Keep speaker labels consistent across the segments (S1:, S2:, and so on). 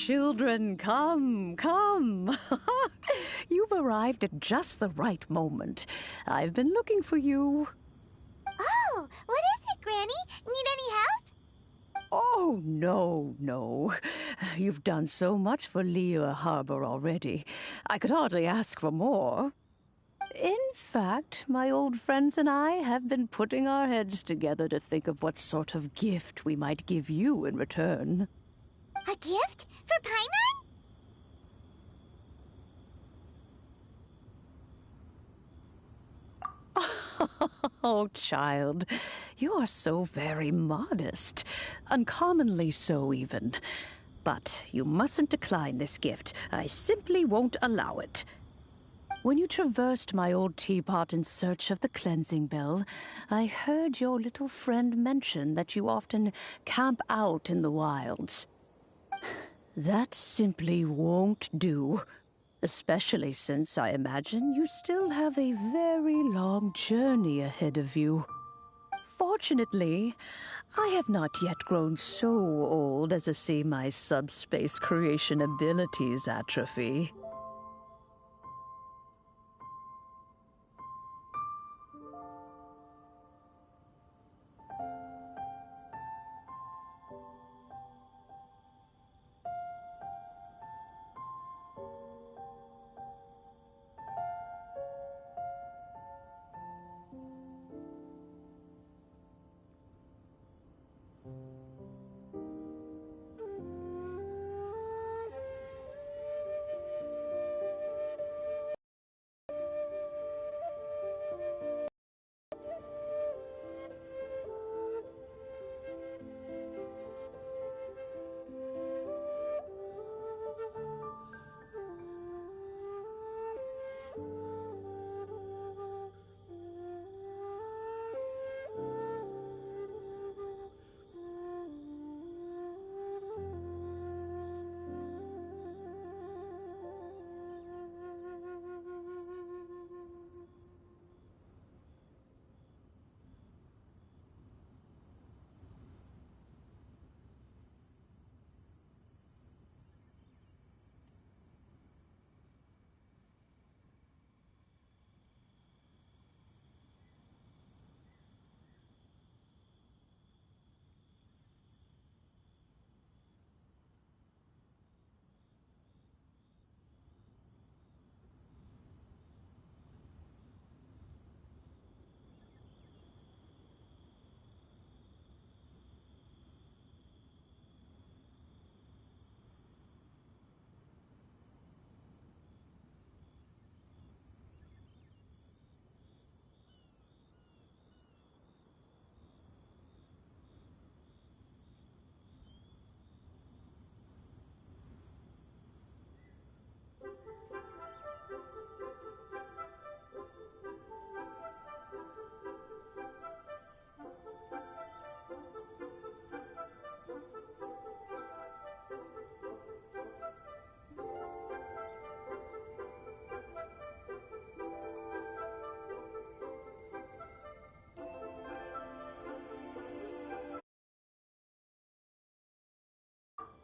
S1: children, come, come. You've arrived at just the right moment. I've been looking for you.
S2: Oh, what is it, Granny? Need any help?
S1: Oh, no. You've done so much for Lea Harbor already. I could hardly ask for more. In fact, my old friends and I have been putting our heads together to think of what sort of gift we might give you in return.
S2: A gift? For Paimon?
S1: Oh, child, you are so very modest. Uncommonly so, even. But you mustn't decline this gift. I simply won't allow it. When you traversed my old teapot in search of the cleansing bell, I heard your little friend mention that you often camp out in the wilds. That simply won't do. Especially since I imagine you still have a very long journey ahead of you. Fortunately, I have not yet grown so old as to see my subspace creation abilities atrophy.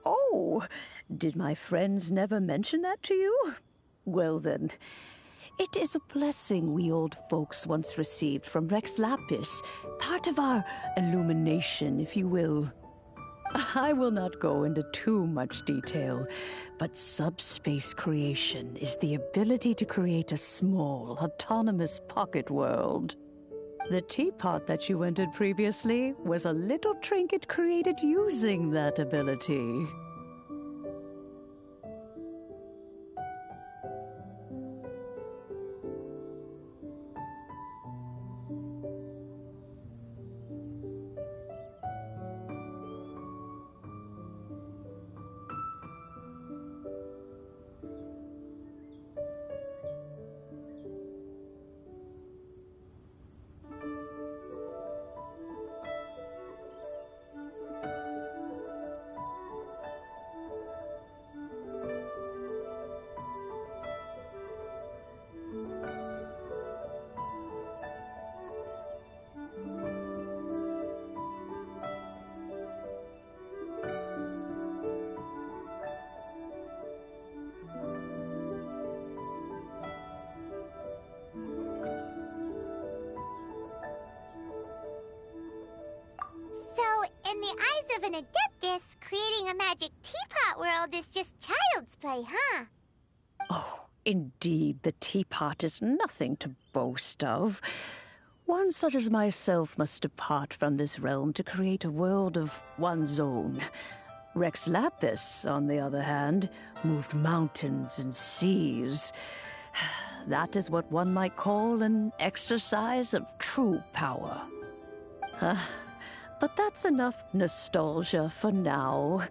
S1: Oh, did my friends never mention that to you? Well then, it is a blessing we old folks once received from Rex Lapis, part of our illumination, if you will. I will not go into too much detail, but subspace creation is the ability to create a small, autonomous pocket world. The teapot that you entered previously was a little trinket created using that ability.
S2: in the eyes of an adeptus, creating a magic teapot world is just child's play, huh?
S1: Oh, indeed, the teapot is nothing to boast of. One such as myself must depart from this realm to create a world of one's own. Rex Lapis, on the other hand, moved mountains and seas. That is what one might call an exercise of true power. But that's enough nostalgia for now.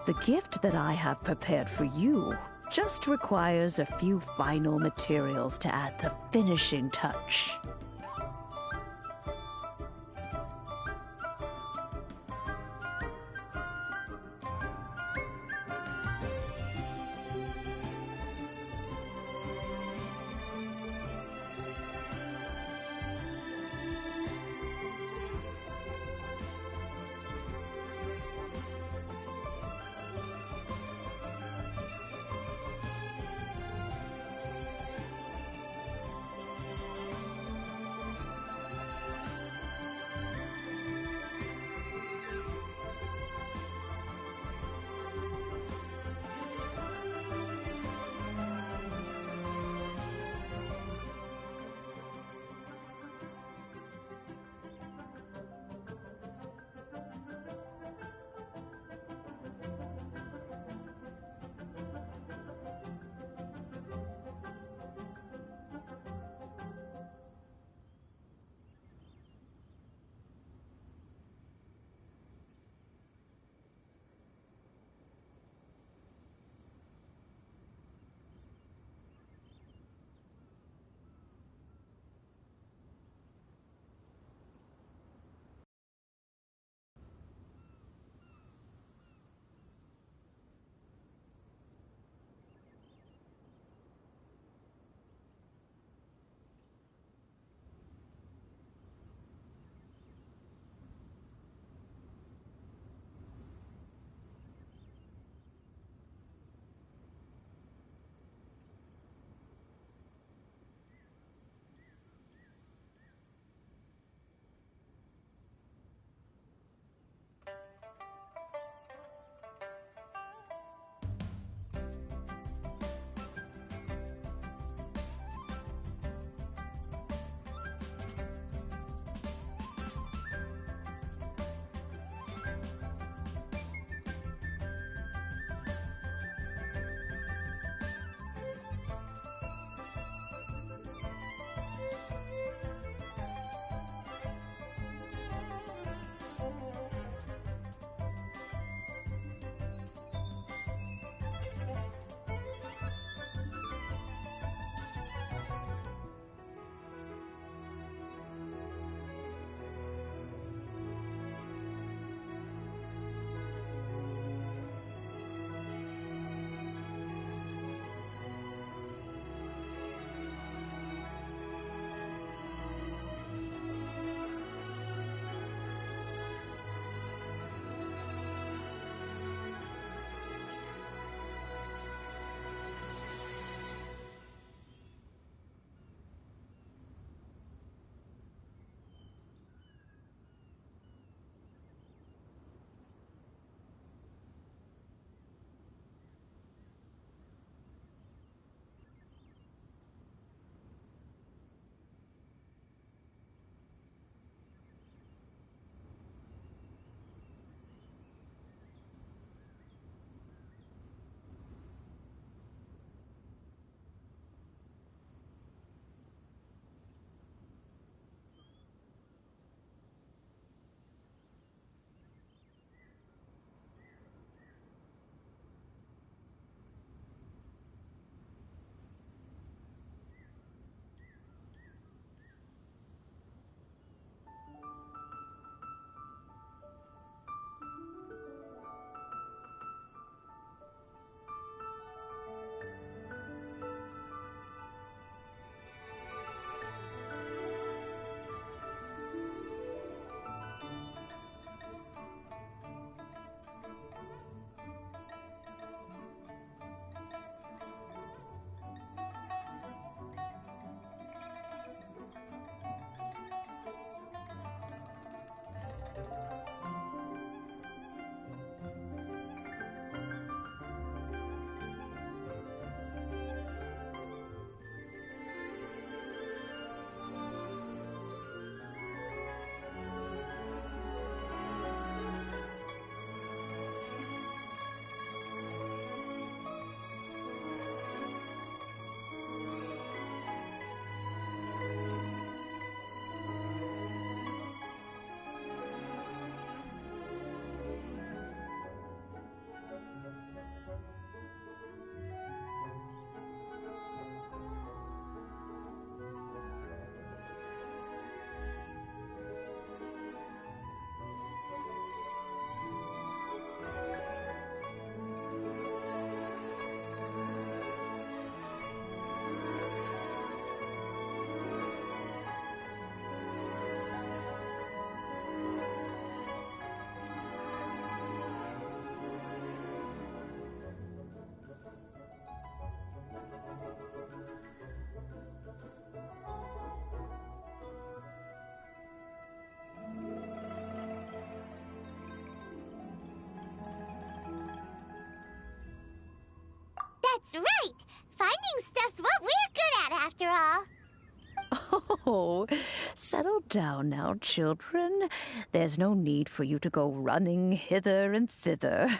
S1: The gift that I have prepared for you just requires a few final materials to add the finishing touch.
S2: That's right! Finding stuff's what we're good at, after all.
S1: Oh, settle down now, children. There's no need for you to go running hither and thither.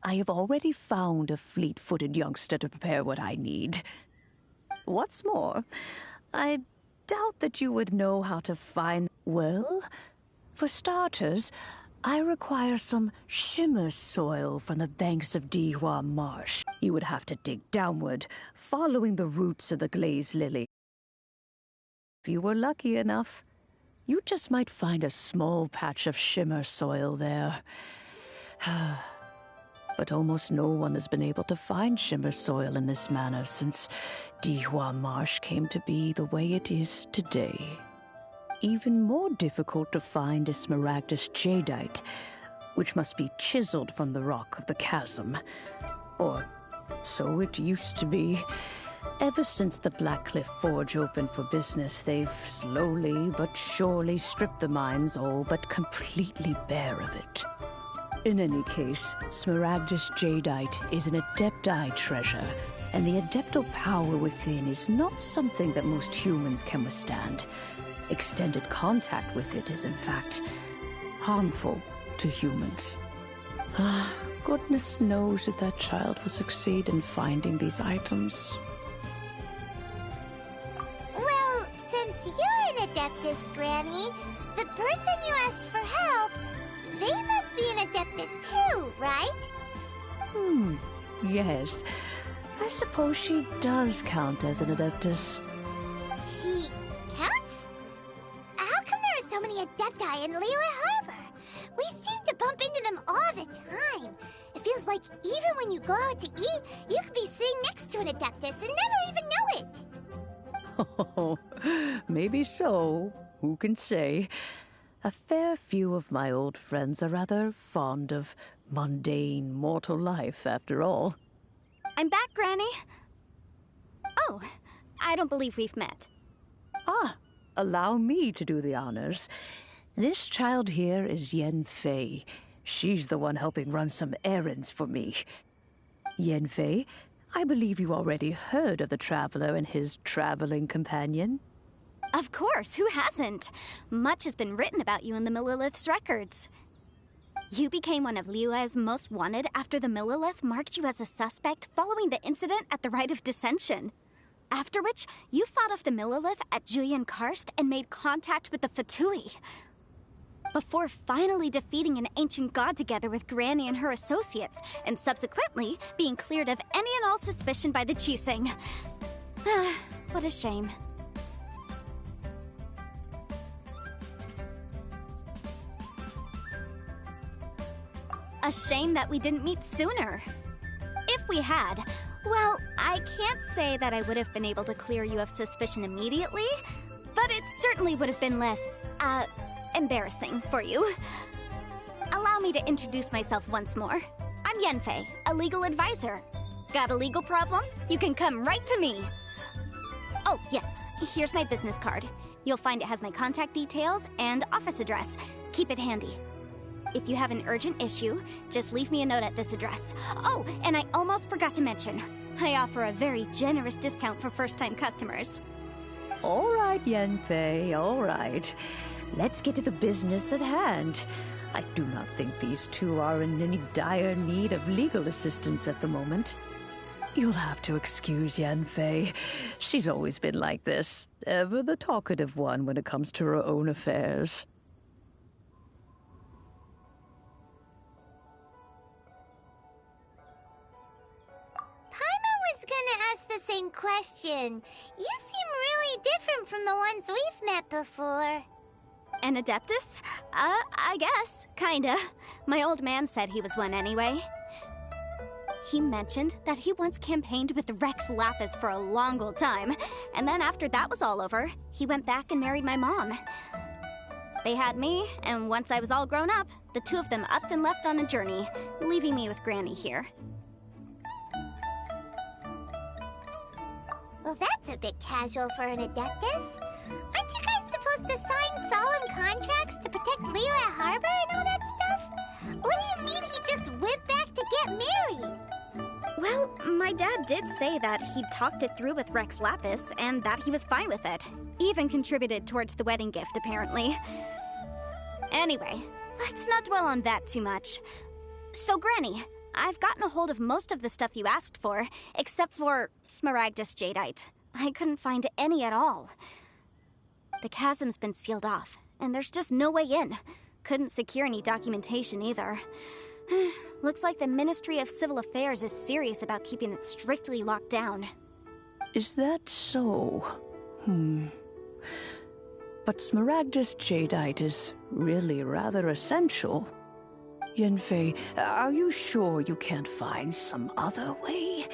S1: I have already found a fleet-footed youngster to prepare what I need. What's more, I doubt that you would know how to find... Well, for starters, I require some shimmer soil from the banks of Dihua Marsh. You would have to dig downward, following the roots of the glazed lily. If you were lucky enough, you just might find a small patch of shimmer soil there. But almost no one has been able to find shimmer soil in this manner since Dihua Marsh came to be the way it is today. Even more difficult to find is smaragdus jadeite, which must be chiseled from the rock of the chasm. Or so it used to be. Ever since the Blackcliff Forge opened for business, they've slowly but surely stripped the mines all but completely bare of it. In any case, smaragdus jadeite is an adepti treasure, and the adeptal power within is not something that most humans can withstand. Extended contact with it is, in fact, harmful to humans. Goodness knows if that child will succeed in finding these items.
S2: Well, since you're an Adeptus, Granny, the person you asked for help, they must be an Adeptus too, right?
S1: Yes. I suppose she does count as an Adeptus.
S2: She counts? How come there are so many Adepti in Liyue Harbor? We seem to bump into them all the time. It feels like even when you go out to eat, you could be sitting next to an Adeptus and never even know it.
S1: Oh, maybe so. Who can say? A fair few of my old friends are rather fond of mundane mortal life, after all.
S3: I'm back, Granny. Oh, I don't believe we've met.
S1: Allow me to do the honors. This child here is Yen Fei. She's the one helping run some errands for me. Yen Fei, I believe you already heard of the Traveler and his traveling companion.
S3: Of course, who hasn't? Much has been written about you in the Millilith's records. You became one of Liyue's most wanted after the Millilith marked you as a suspect following the incident at the Rite of Dissension. After which, you fought off the Millilith at Julian Karst and made contact with the Fatui. Before finally defeating an ancient god together with Granny and her associates, and subsequently being cleared of any and all suspicion by the Chiseng. What a shame. A shame that we didn't meet sooner. If we had, well, I can't say that I would have been able to clear you of suspicion immediately, but it certainly would have been less, embarrassing for you. Allow me to introduce myself once more. I'm Yenfei, a legal advisor. Got a legal problem? You can come right to me. Oh, yes, here's my business card. You'll find it has my contact details and office address. Keep it handy. If you have an urgent issue, just leave me a note at this address. Oh, and I almost forgot to mention, I offer a very generous discount for first-time customers.
S1: All right, Yenfei, all right. Let's get to the business at hand. I do not think these two are in any dire need of legal assistance at the moment. You'll have to excuse Yenfei. She's always been like this, ever the talkative one when it comes to her own affairs.
S2: The same question. You seem really different from the ones we've met before.
S3: An Adeptus? I guess. Kinda. My old man said he was one anyway. He mentioned that he once campaigned with Rex Lapis for a long old time, and then after that was all over, he went back and married my mom. They had me, and once I was all grown up, the two of them upped and left on a journey, leaving me with Granny here.
S2: Well, that's a bit casual for an Adeptus. Aren't you guys supposed to sign solemn contracts to protect Liyue Harbor and all that stuff? What do you mean he just went back to get married?
S3: Well, My dad did say that he'd talked it through with Rex Lapis and that he was fine with it. Even contributed towards the wedding gift, apparently. Anyway, let's not dwell on that too much. So, Granny, I've gotten a hold of most of the stuff you asked for, except for Smaragdus Jadeite. I couldn't find any at all. The chasm's been sealed off, and there's just no way in. Couldn't secure any documentation either. Looks like the Ministry of Civil Affairs is serious about keeping it strictly locked down.
S1: Is that so? But Smaragdus Jadeite is really rather essential. Yanfei, are you sure you can't find some other way?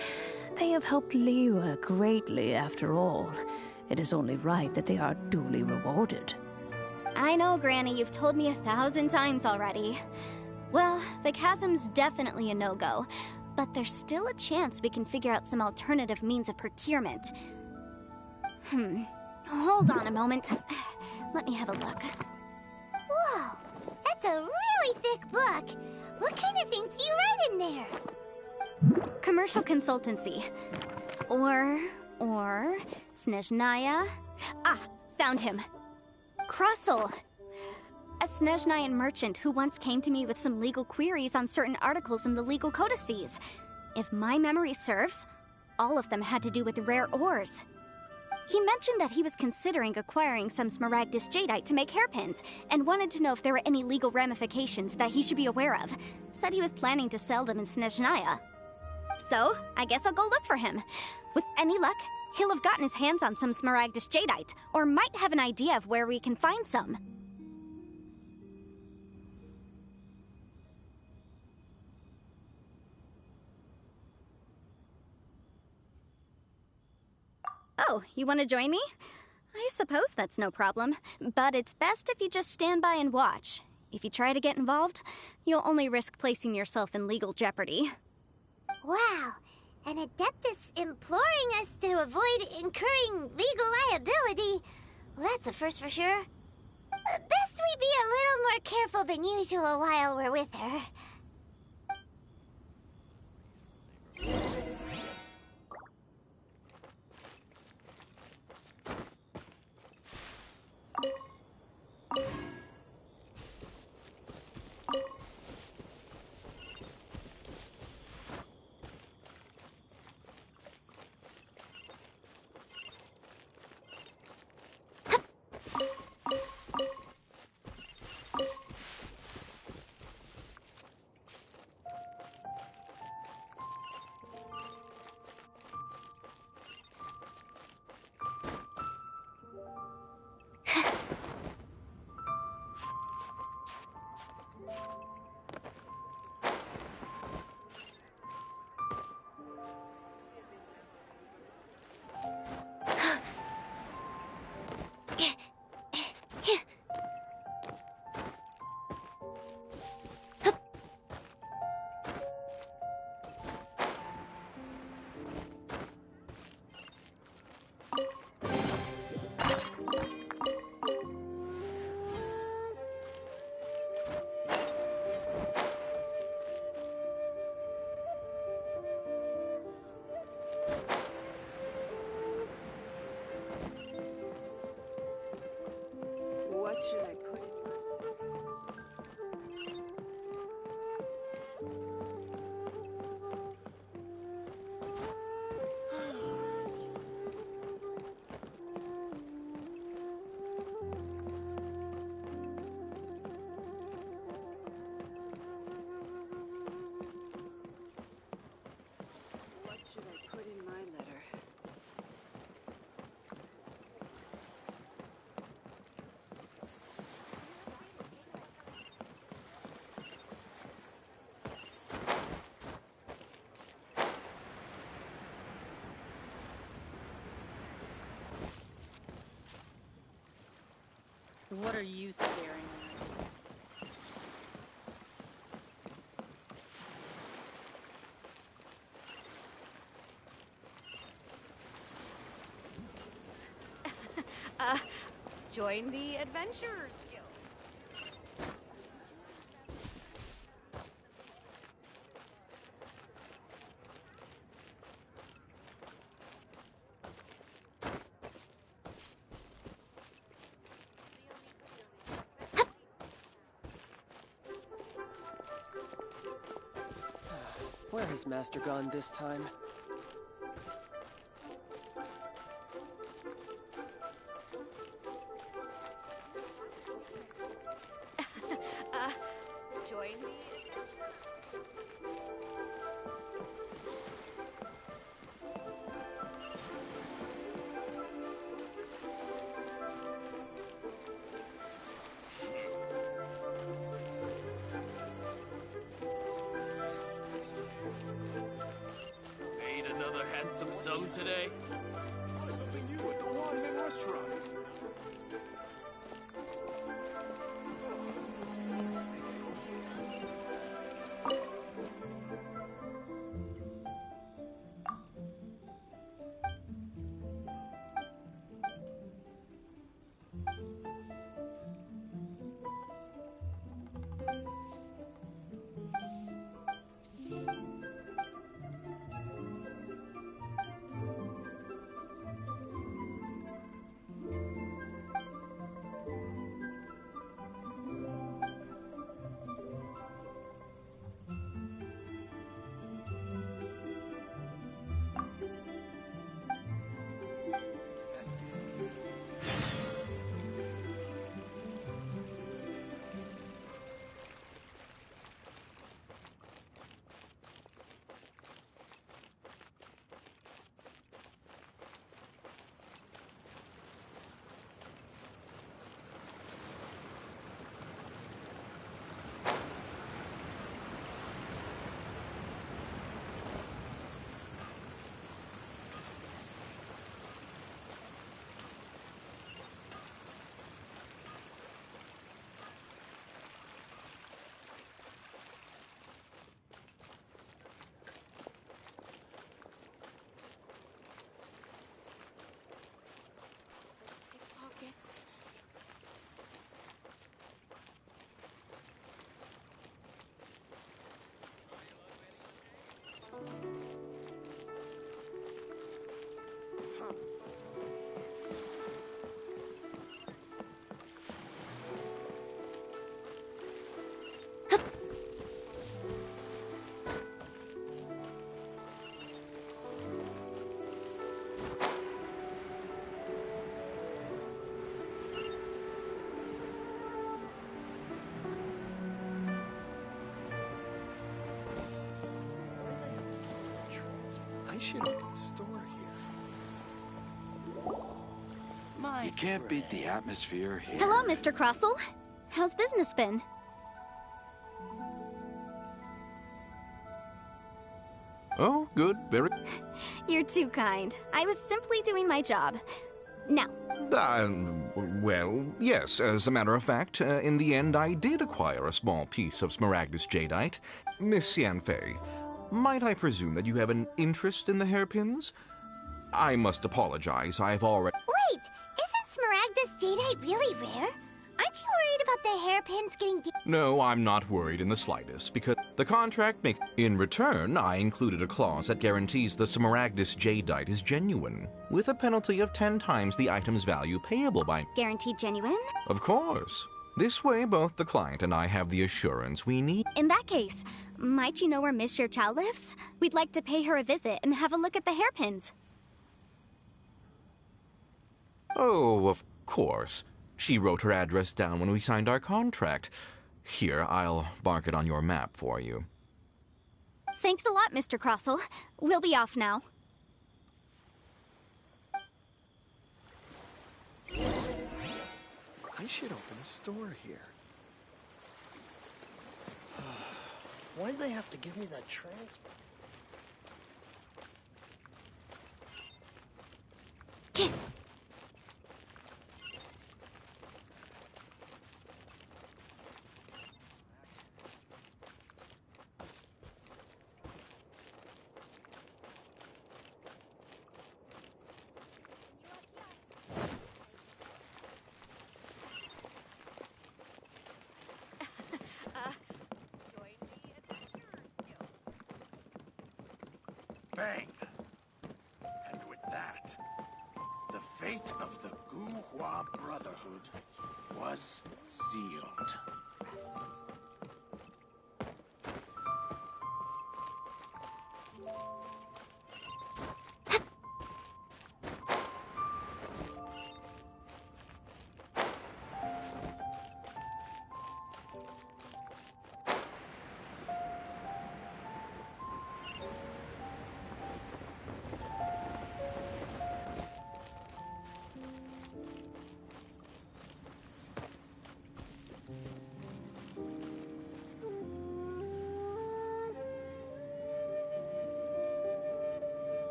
S1: They have helped Liyue greatly, after all. It is only right that they are duly rewarded.
S3: I know, Granny, you've told me 1,000 times already. Well, the chasm's definitely a no-go, but there's still a chance we can figure out some alternative means of procurement. Hold on a moment. Let me have a look.
S2: Whoa, that's a really thick book. What kind of things do you write in there?
S3: Commercial consultancy. Or Snezhnaya. Ah, found him. Crossel. A Snezhnayan merchant who once came to me with some legal queries on certain articles in the legal codices. If my memory serves, all of them had to do with rare ores. He mentioned that he was considering acquiring some Smaragdus Jadeite to make hairpins, and wanted to know if there were any legal ramifications that he should be aware of. Said he was planning to sell them in Snezhnaya. So, I guess I'll go look for him. With any luck, he'll have gotten his hands on some Smaragdus Jadeite, or might have an idea of where we can find some. Oh, you want to join me? I suppose that's no problem, but it's best if you just stand by and watch. If you try to get involved, you'll only risk placing yourself in legal jeopardy.
S2: Wow, an Adeptus imploring us to avoid incurring legal liability. Well, that's a first for sure. Best we be a little more careful than usual while we're with her.
S4: What should I put in? What should I put in my letter? What are you staring at? Join the Adventurers Guild.
S5: Where has Master gone this time?
S4: Join the adventure.
S5: Made another handsome sum today?
S6: Try something new at the one-man restaurant.
S3: Pickpockets.
S6: I should open a store here.
S4: My
S6: You can't beat the atmosphere here.
S3: Hello, Mr. Crossell. How's business been?
S7: Oh, good, very...
S3: You're too kind. I was simply doing my job. Now,
S7: well, yes, as a matter of fact, in the end I did acquire a small piece of smaragdus jadeite. Miss Yanfei, might I presume that you have an interest in the hairpins? I must apologize, I've already...
S2: Wait, isn't smaragdus jadeite really rare? Aren't you worried about the hairpins getting
S7: No, I'm not worried in the slightest, because the contract makes... In return, I included a clause that guarantees the smaragdus jadeite is genuine, with a penalty of 10 times the item's value payable by...
S3: guaranteed genuine?
S7: Of course. This way, both the client and I have the assurance we need.
S3: In that case, might you know where Miss Chow lives? We'd like to pay her a visit and have a look at the hairpins.
S7: Oh, of course. She wrote her address down when we signed our contract. Here, I'll mark it on your map for you.
S3: Thanks a lot, Mr. Crossell. We'll be off now.
S6: I should open a store here. Why'd they have to give me that transfer?
S4: Join the Adventurers Guild.
S8: Bang! And with that, the fate of the Guhua Brotherhood was sealed.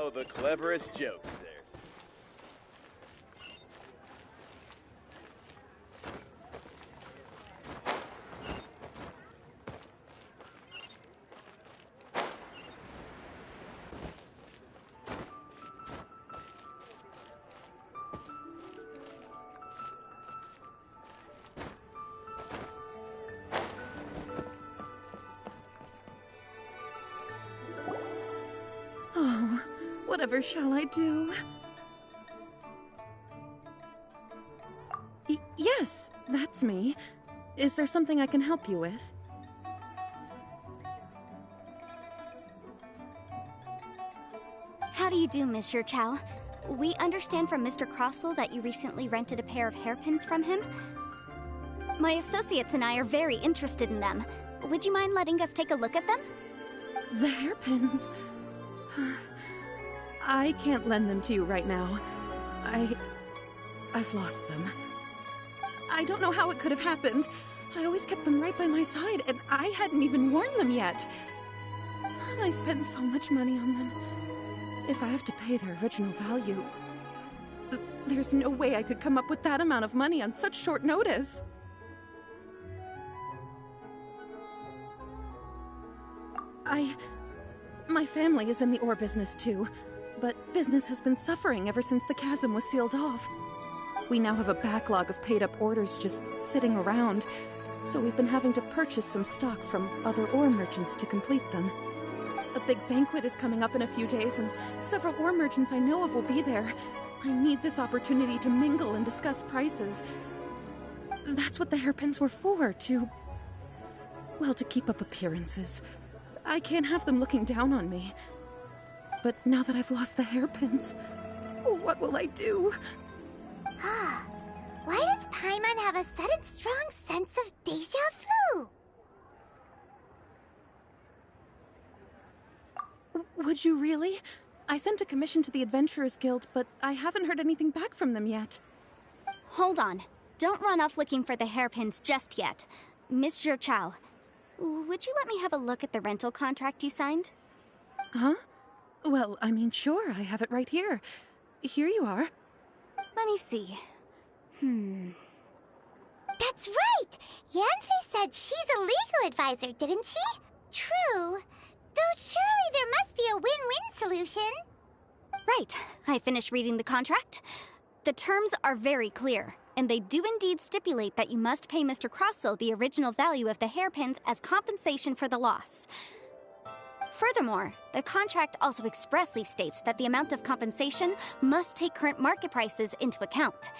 S9: Oh, the cleverest jokes there.
S1: Oh, whatever shall I do? Yes, that's me. Is there something I can help you with?
S3: How do you do, Monsieur Chow? We understand from Mr. Crossell that you recently rented a pair of hairpins from him. My associates and I are very interested in them. Would you mind letting us take a look at them?
S1: The hairpins? I can't lend them to you right now. I've lost them. I don't know how it could have happened. I always kept them right by my side, and I hadn't even worn them yet. I spent so much money on them. If I have to pay their original value, there's no way I could come up with that amount of money on such short notice. My family is in the ore business too, but business has been suffering ever since the chasm was sealed off. We now have a backlog of paid-up orders just sitting around, so we've been having to purchase some stock from other ore merchants to complete them. A big banquet is coming up in a few days, and several ore merchants I know of will be there. I need this opportunity to mingle and discuss prices. That's what the hairpins were for, to keep up appearances. I can't have them looking down on me. But now that I've lost the hairpins, what will I do?
S2: Why does Paimon have a sudden strong sense of deja vu?
S1: Would you really? I sent a commission to the Adventurers Guild, but I haven't heard anything back from them yet.
S3: Hold on. Don't run off looking for the hairpins just yet. Monsieur Chow, would you let me have a look at the rental contract you signed?
S1: Huh? Well, I mean, sure, I have it right here. Here you are.
S3: Let me see.
S2: That's right! Yanfei said she's a legal advisor, didn't she? True. Though surely there must be a win-win solution.
S3: Right. I finished reading the contract. The terms are very clear, and they do indeed stipulate that you must pay Mr. Crossell the original value of the hairpins as compensation for the loss. Furthermore, the contract also expressly states that the amount of compensation must take current market prices into account.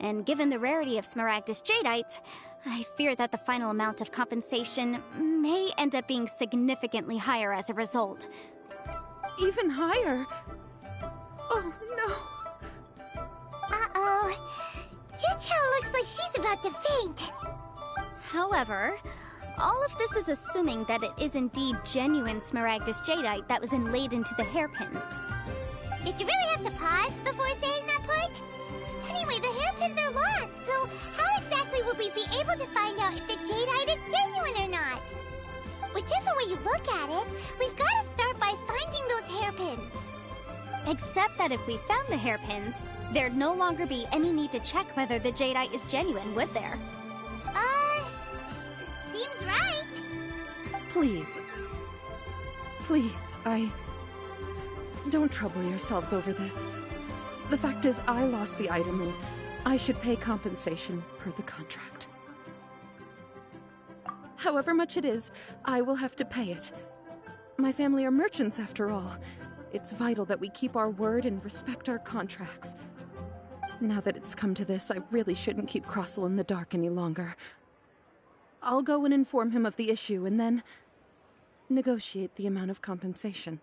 S3: And given the rarity of Smaragdus Jadeite, I fear that the final amount of compensation may end up being significantly higher as a result.
S1: Even higher? Oh, no.
S2: Uh-oh. Juchao looks like she's about to faint.
S3: However, all of this is assuming that it is indeed genuine Smaragdus Jadeite that was inlaid into the hairpins.
S2: Did you really have to pause before saying that part? Anyway, the hairpins are lost, so how exactly would we be able to find out if the Jadeite is genuine or not? Whichever way you look at it, we've got to start by finding those hairpins.
S3: Except that if we found the hairpins, there'd no longer be any need to check whether the Jadeite is genuine, would there?
S2: Seems right.
S1: Please. Please, don't trouble yourselves over this. The fact is, I lost the item, and I should pay compensation per the contract. However much it is, I will have to pay it. My family are merchants, after all. It's vital that we keep our word and respect our contracts. Now that it's come to this, I really shouldn't keep Crossell in the dark any longer. I'll go and inform him of the issue, and then negotiate the amount of compensation.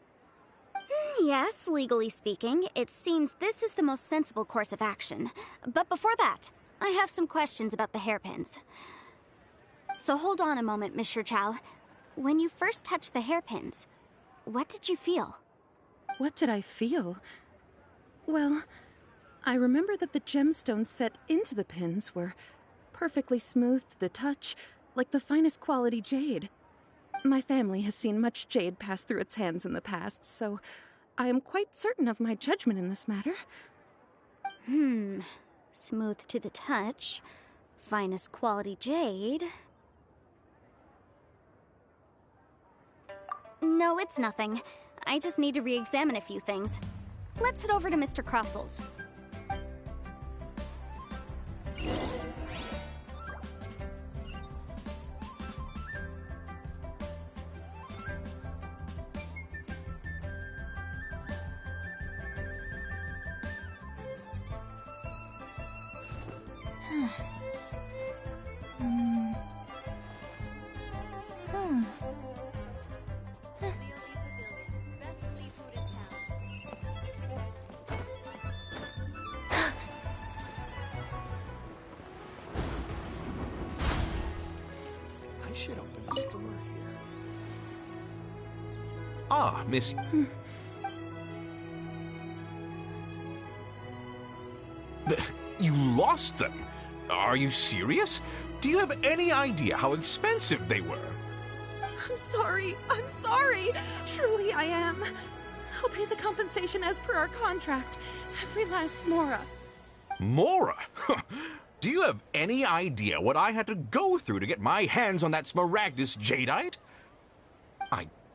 S3: Yes, legally speaking, it seems this is the most sensible course of action. But before that, I have some questions about the hairpins. So hold on a moment, Monsieur Chow. When you first touched the hairpins, what did you feel?
S1: What did I feel? Well, I remember that the gemstones set into the pins were perfectly smooth to the touch, like the finest quality jade. My family has seen much jade pass through its hands in the past, so
S10: I am quite certain of my judgment in this matter.
S3: Smooth to the touch. Finest quality jade. No, it's nothing. I just need to re-examine a few things. Let's head over to Mr. Crossel's.
S6: I should open a store here.
S7: Ah, Miss... You lost them? Are you serious? Do you have any idea how expensive they were?
S10: I'm sorry. I'm sorry. Truly I am. I'll pay the compensation as per our contract. Every last mora.
S7: Mora? Do you have any idea what I had to go through to get my hands on that Smaragdus jadeite?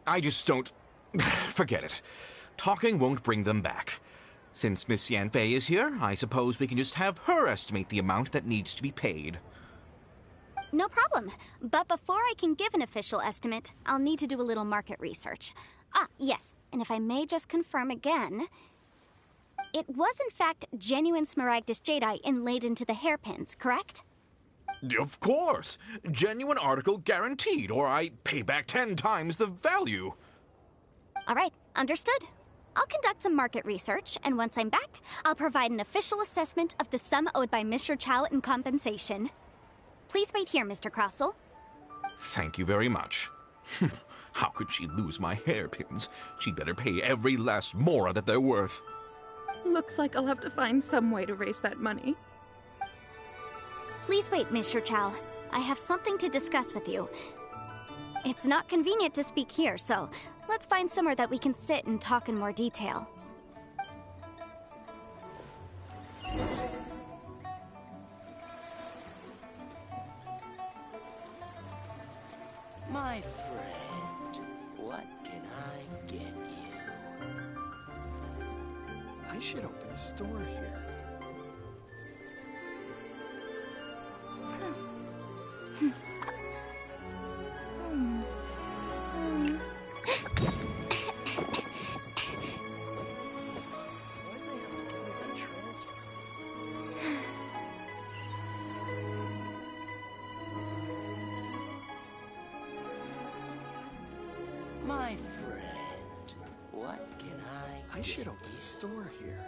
S7: I just don't... Forget it. Talking won't bring them back. Since Miss Yanfei is here, I suppose we can just have her estimate the amount that needs to be paid.
S3: No problem. But before I can give an official estimate, I'll need to do a little market research. Ah, yes. And if I may just confirm again, it was in fact genuine Smaragdus jadeite inlaid into the hairpins, correct?
S7: Of course. Genuine article guaranteed, or I pay back 10 times the value.
S3: All right, understood. I'll conduct some market research, and once I'm back, I'll provide an official assessment of the sum owed by Mr. Chow in compensation. Please wait here, Mr. Crossell.
S7: Thank you very much. How could she lose my hairpins? She'd better pay every last mora that they're worth.
S10: Looks like I'll have to find some way to raise that money.
S3: Please wait, Mr. Chow. I have something to discuss with you. It's not convenient to speak here, so let's find somewhere that we can sit and talk in more detail.
S8: My friend, what can I get you?
S6: I should open a store here. Why'd they have to give me that transfer?
S8: My friend, what can I
S6: I should
S8: get
S6: open
S8: you?
S6: a store here.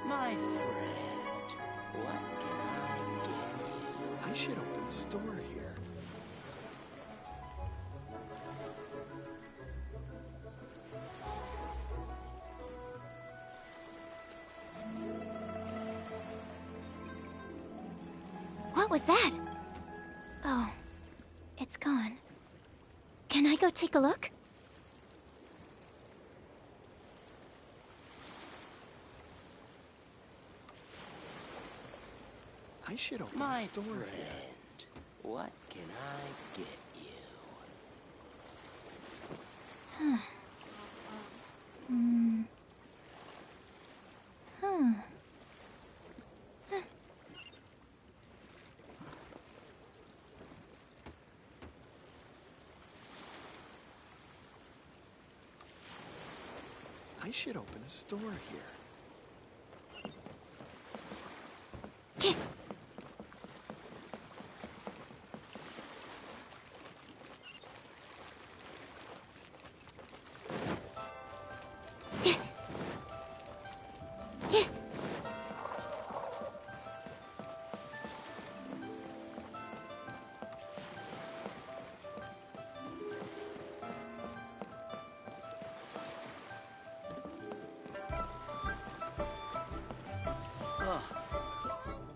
S8: My friend, what can I get you?
S6: I should open a store here.
S2: What was that? Oh, it's gone. Can I go take a look?
S6: I should open
S8: My
S6: a store
S8: friend,
S6: here.
S8: what can I get you?
S6: I should open a store here.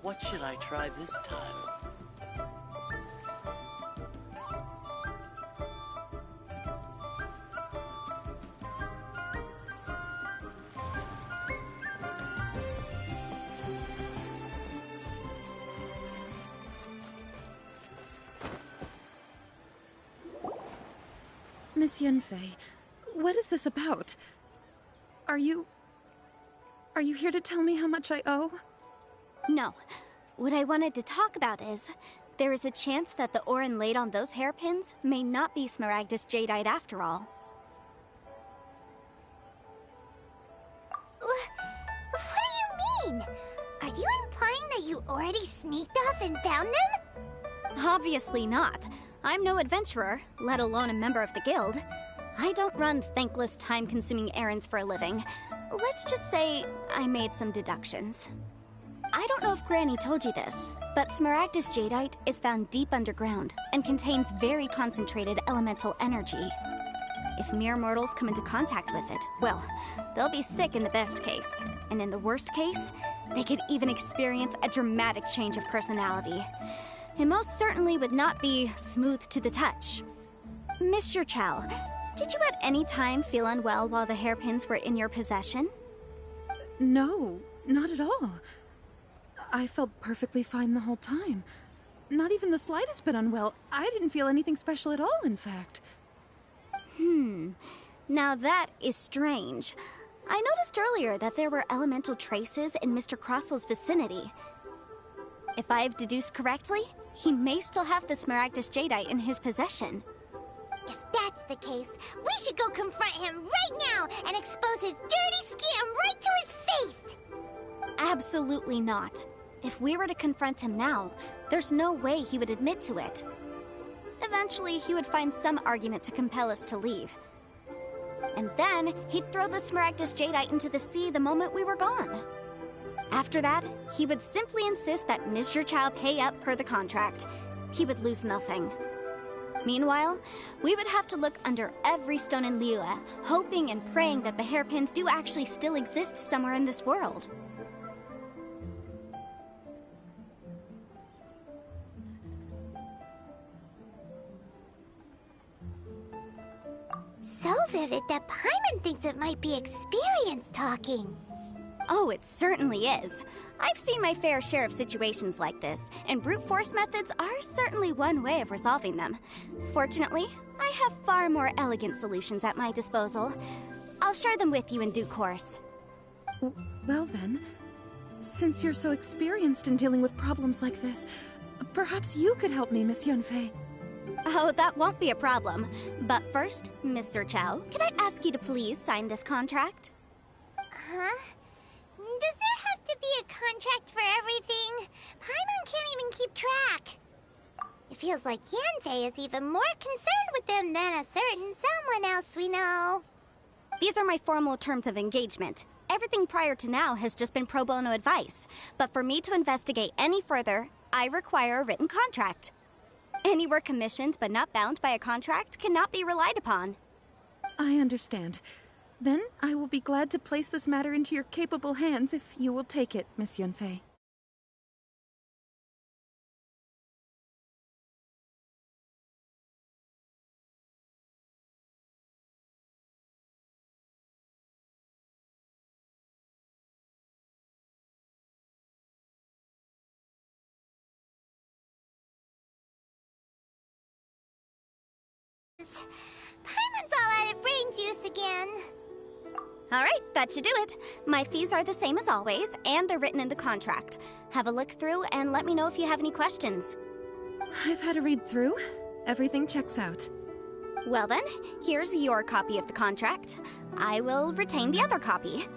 S8: What should I try this time?
S10: Miss Yunfei, what is this about? Are you here to tell me how much I owe?
S3: No. What I wanted to talk about is, there is a chance that the Orin laid on those hairpins may not be Smaragdus Jadeite after all.
S2: What do you mean? Are you implying that you already sneaked off and found them?
S3: Obviously not. I'm no adventurer, let alone a member of the guild. I don't run thankless, time-consuming errands for a living. Let's just say I made some deductions. I don't know if Granny told you this, but Smaragdus Jadeite is found deep underground and contains very concentrated elemental energy. If mere mortals come into contact with it, well, they'll be sick in the best case. And in the worst case, they could even experience a dramatic change of personality. It most certainly would not be smooth to the touch. Mr. Chow, did you at any time feel unwell while the hairpins were in your possession?
S10: No, not at all. I felt perfectly fine the whole time. Not even the slightest bit unwell. I didn't feel anything special at all, in fact.
S3: Now that is strange. I noticed earlier that there were elemental traces in Mr. Crossel's vicinity. If I've deduced correctly, he may still have the Smaragdus Jadeite in his possession.
S2: If that's the case, we should go confront him right now and expose his dirty scam right to his face!
S3: Absolutely not. If we were to confront him now, there's no way he would admit to it. Eventually, he would find some argument to compel us to leave. And then, he'd throw the Smaragdus Jadeite into the sea the moment we were gone. After that, he would simply insist that Mr. Chow pay up per the contract. He would lose nothing. Meanwhile, we would have to look under every stone in Liyue, hoping and praying that the hairpins do actually still exist somewhere in this world.
S2: So vivid that Paimon thinks it might be experience talking.
S3: Oh, it certainly is. I've seen my fair share of situations like this, and brute force methods are certainly one way of resolving them. Fortunately, I have far more elegant solutions at my disposal. I'll share them with you in due course.
S10: Well then, since you're so experienced in dealing with problems like this, perhaps you could help me, Miss Yunfei.
S3: Oh, that won't be a problem. But first, Mr. Chow, can I ask you to please sign this contract?
S2: Huh? Does there have to be a contract for everything? Paimon can't even keep track. It feels like Yanfei is even more concerned with them than a certain someone else we know.
S3: These are my formal terms of engagement. Everything prior to now has just been pro bono advice. But for me to investigate any further, I require a written contract. Any work commissioned but not bound by a contract cannot be relied upon.
S10: I understand. Then I will be glad to place this matter into your capable hands if you will take it, Miss Yunfei.
S2: Paimon's all out of brain juice again.
S3: Alright, that should do it. My fees are the same as always, and they're written in the contract. Have a look through and let me know if you have any questions.
S10: I've had a read through. Everything checks out.
S3: Well then, here's your copy of the contract. I will retain the other copy.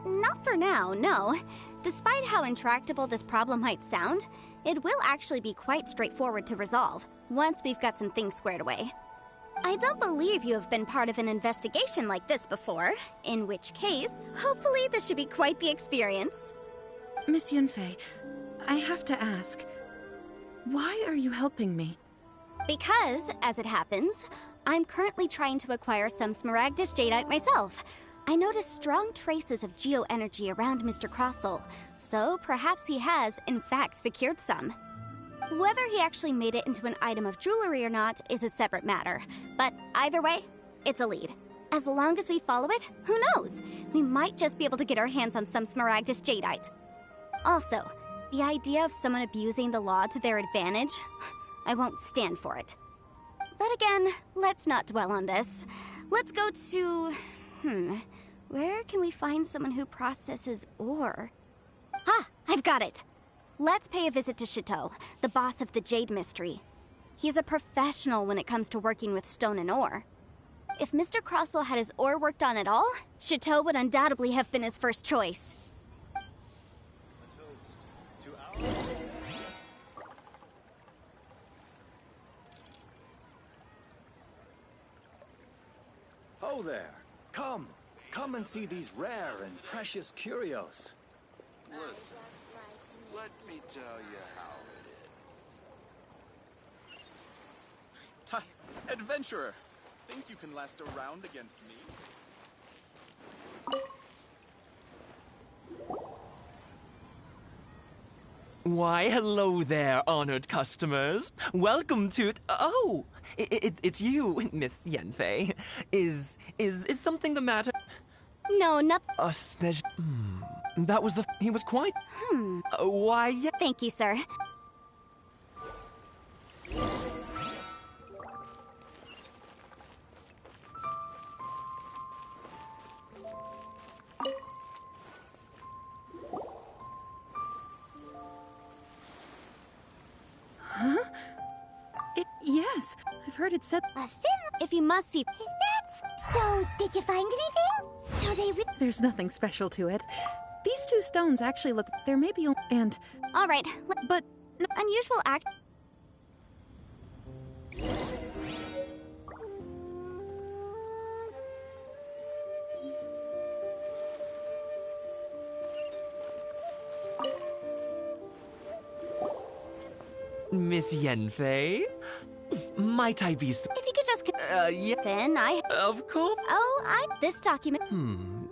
S3: Not for now, no. Despite how intractable this problem might sound, it will actually be quite straightforward to resolve, once we've got some things squared away. I don't believe you have been part of an investigation like this before, in which case, hopefully this should be quite the experience.
S10: Miss Yunfei, I have to ask, why are you helping me?
S3: Because, as it happens, I'm currently trying to acquire some Smaragdus Jadeite myself. I noticed strong traces of geoenergy around Mr. Crossel, so perhaps he has, in fact, secured some. Whether he actually made it into an item of jewelry or not is a separate matter, but either way, it's a lead. As long as we follow it, who knows? We might just be able to get our hands on some Smaragdus Jadeite. Also, the idea of someone abusing the law to their advantage, I won't stand for it. But again, let's not dwell on this. Let's go to... where can we find someone who processes ore? Ah, I've got it! Let's pay a visit to Chateau, the boss of the Jade Mystery. He's a professional when it comes to working with stone and ore. If Mr. Crossel had his ore worked on at all, Chateau would undoubtedly have been his first choice.
S11: Ho there! Come! Come and see these rare and precious curios.
S8: Listen, let me tell you how it is.
S9: Ha! Adventurer! Think you can last a round against me?
S12: Why, hello there, honored customers. Welcome to... Oh! It's you, Miss Yanfei. Is something the matter?
S3: No, nothing.
S12: That was the... He was quite... Why, yeah...
S3: Thank you, sir.
S10: Yes, I've heard it said...
S2: A fin...
S3: If you must see...
S2: Is that... So, did you find anything? So they
S10: There's nothing special to it. These two stones actually look... There may be... And...
S3: All right,
S10: But... No,
S3: unusual act...
S12: Miss Yanfei? Might I be so...
S3: If you could just...
S12: yeah...
S3: Then I...
S12: Of course...
S3: Oh, this document...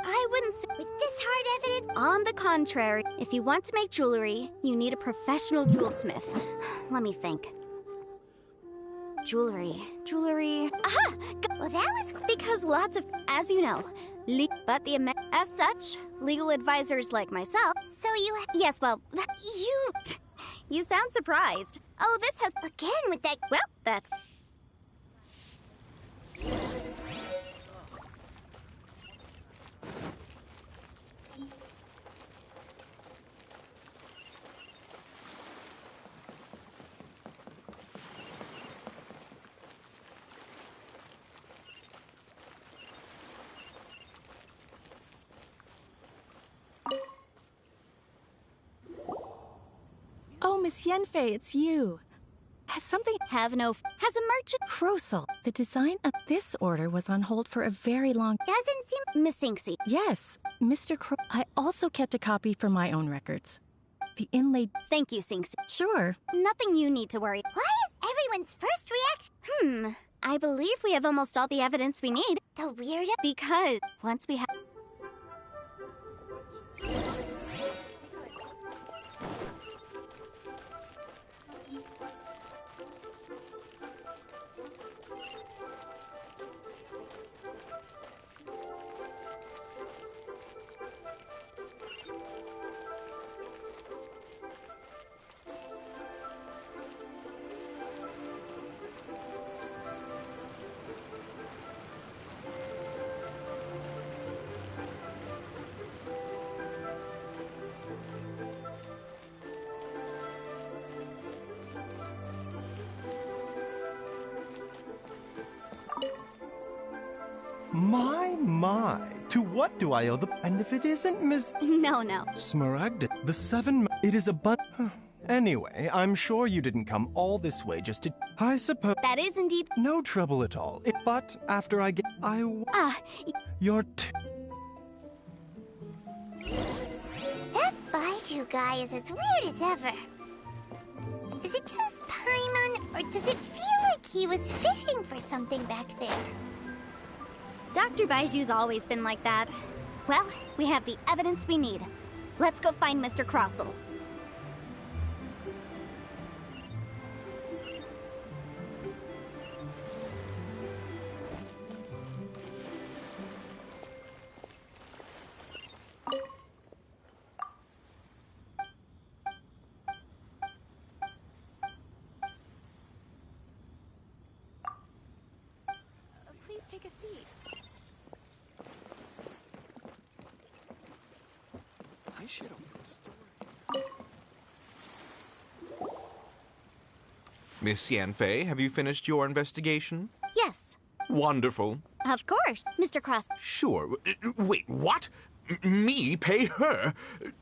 S3: I wouldn't say...
S2: With this hard evidence...
S3: On the contrary, if you want to make jewelry, you need a professional jewelsmith. Let me think. Jewelry... Aha!
S2: Well, that was...
S3: Because lots of... As you know... But as such, legal advisors like myself...
S2: So you...
S3: Yes, well... You sound surprised. Oh, this has...
S2: Again with that...
S3: Well, that's...
S1: Oh, Miss Yanfei, it's you. Has something...
S3: Has a merchant...
S1: Crossel, the design of this order was on hold for a very long...
S2: Doesn't seem...
S3: Miss Inksy.
S1: Yes, Mr. I also kept a copy for my own records. The inlaid...
S3: Thank you, Sinksy.
S1: Sure.
S3: Nothing you need to worry.
S2: Why is everyone's first reaction...
S3: I believe we have almost all the evidence we need.
S2: The weird...
S3: Because once we have...
S13: My, to what do I owe the... And if it isn't Miss...
S3: No.
S13: Smaragda, the seven... It is a Anyway, I'm sure you didn't come all this way just to... I suppose...
S3: That is indeed...
S13: No trouble at all. But after I get... You're
S2: That Baiju guy is as weird as ever. Is it just Paimon, or does it feel like he was fishing for something back there?
S3: Dr. Baiju's always been like that. Well, we have the evidence we need. Let's go find Mr. Crossell.
S4: Please take a seat.
S5: I should open a store.
S7: Miss Yanfei, have you finished your investigation?
S3: Yes.
S7: Wonderful.
S3: Of course, Mr. Cross.
S7: Sure. Wait, what? Me pay her?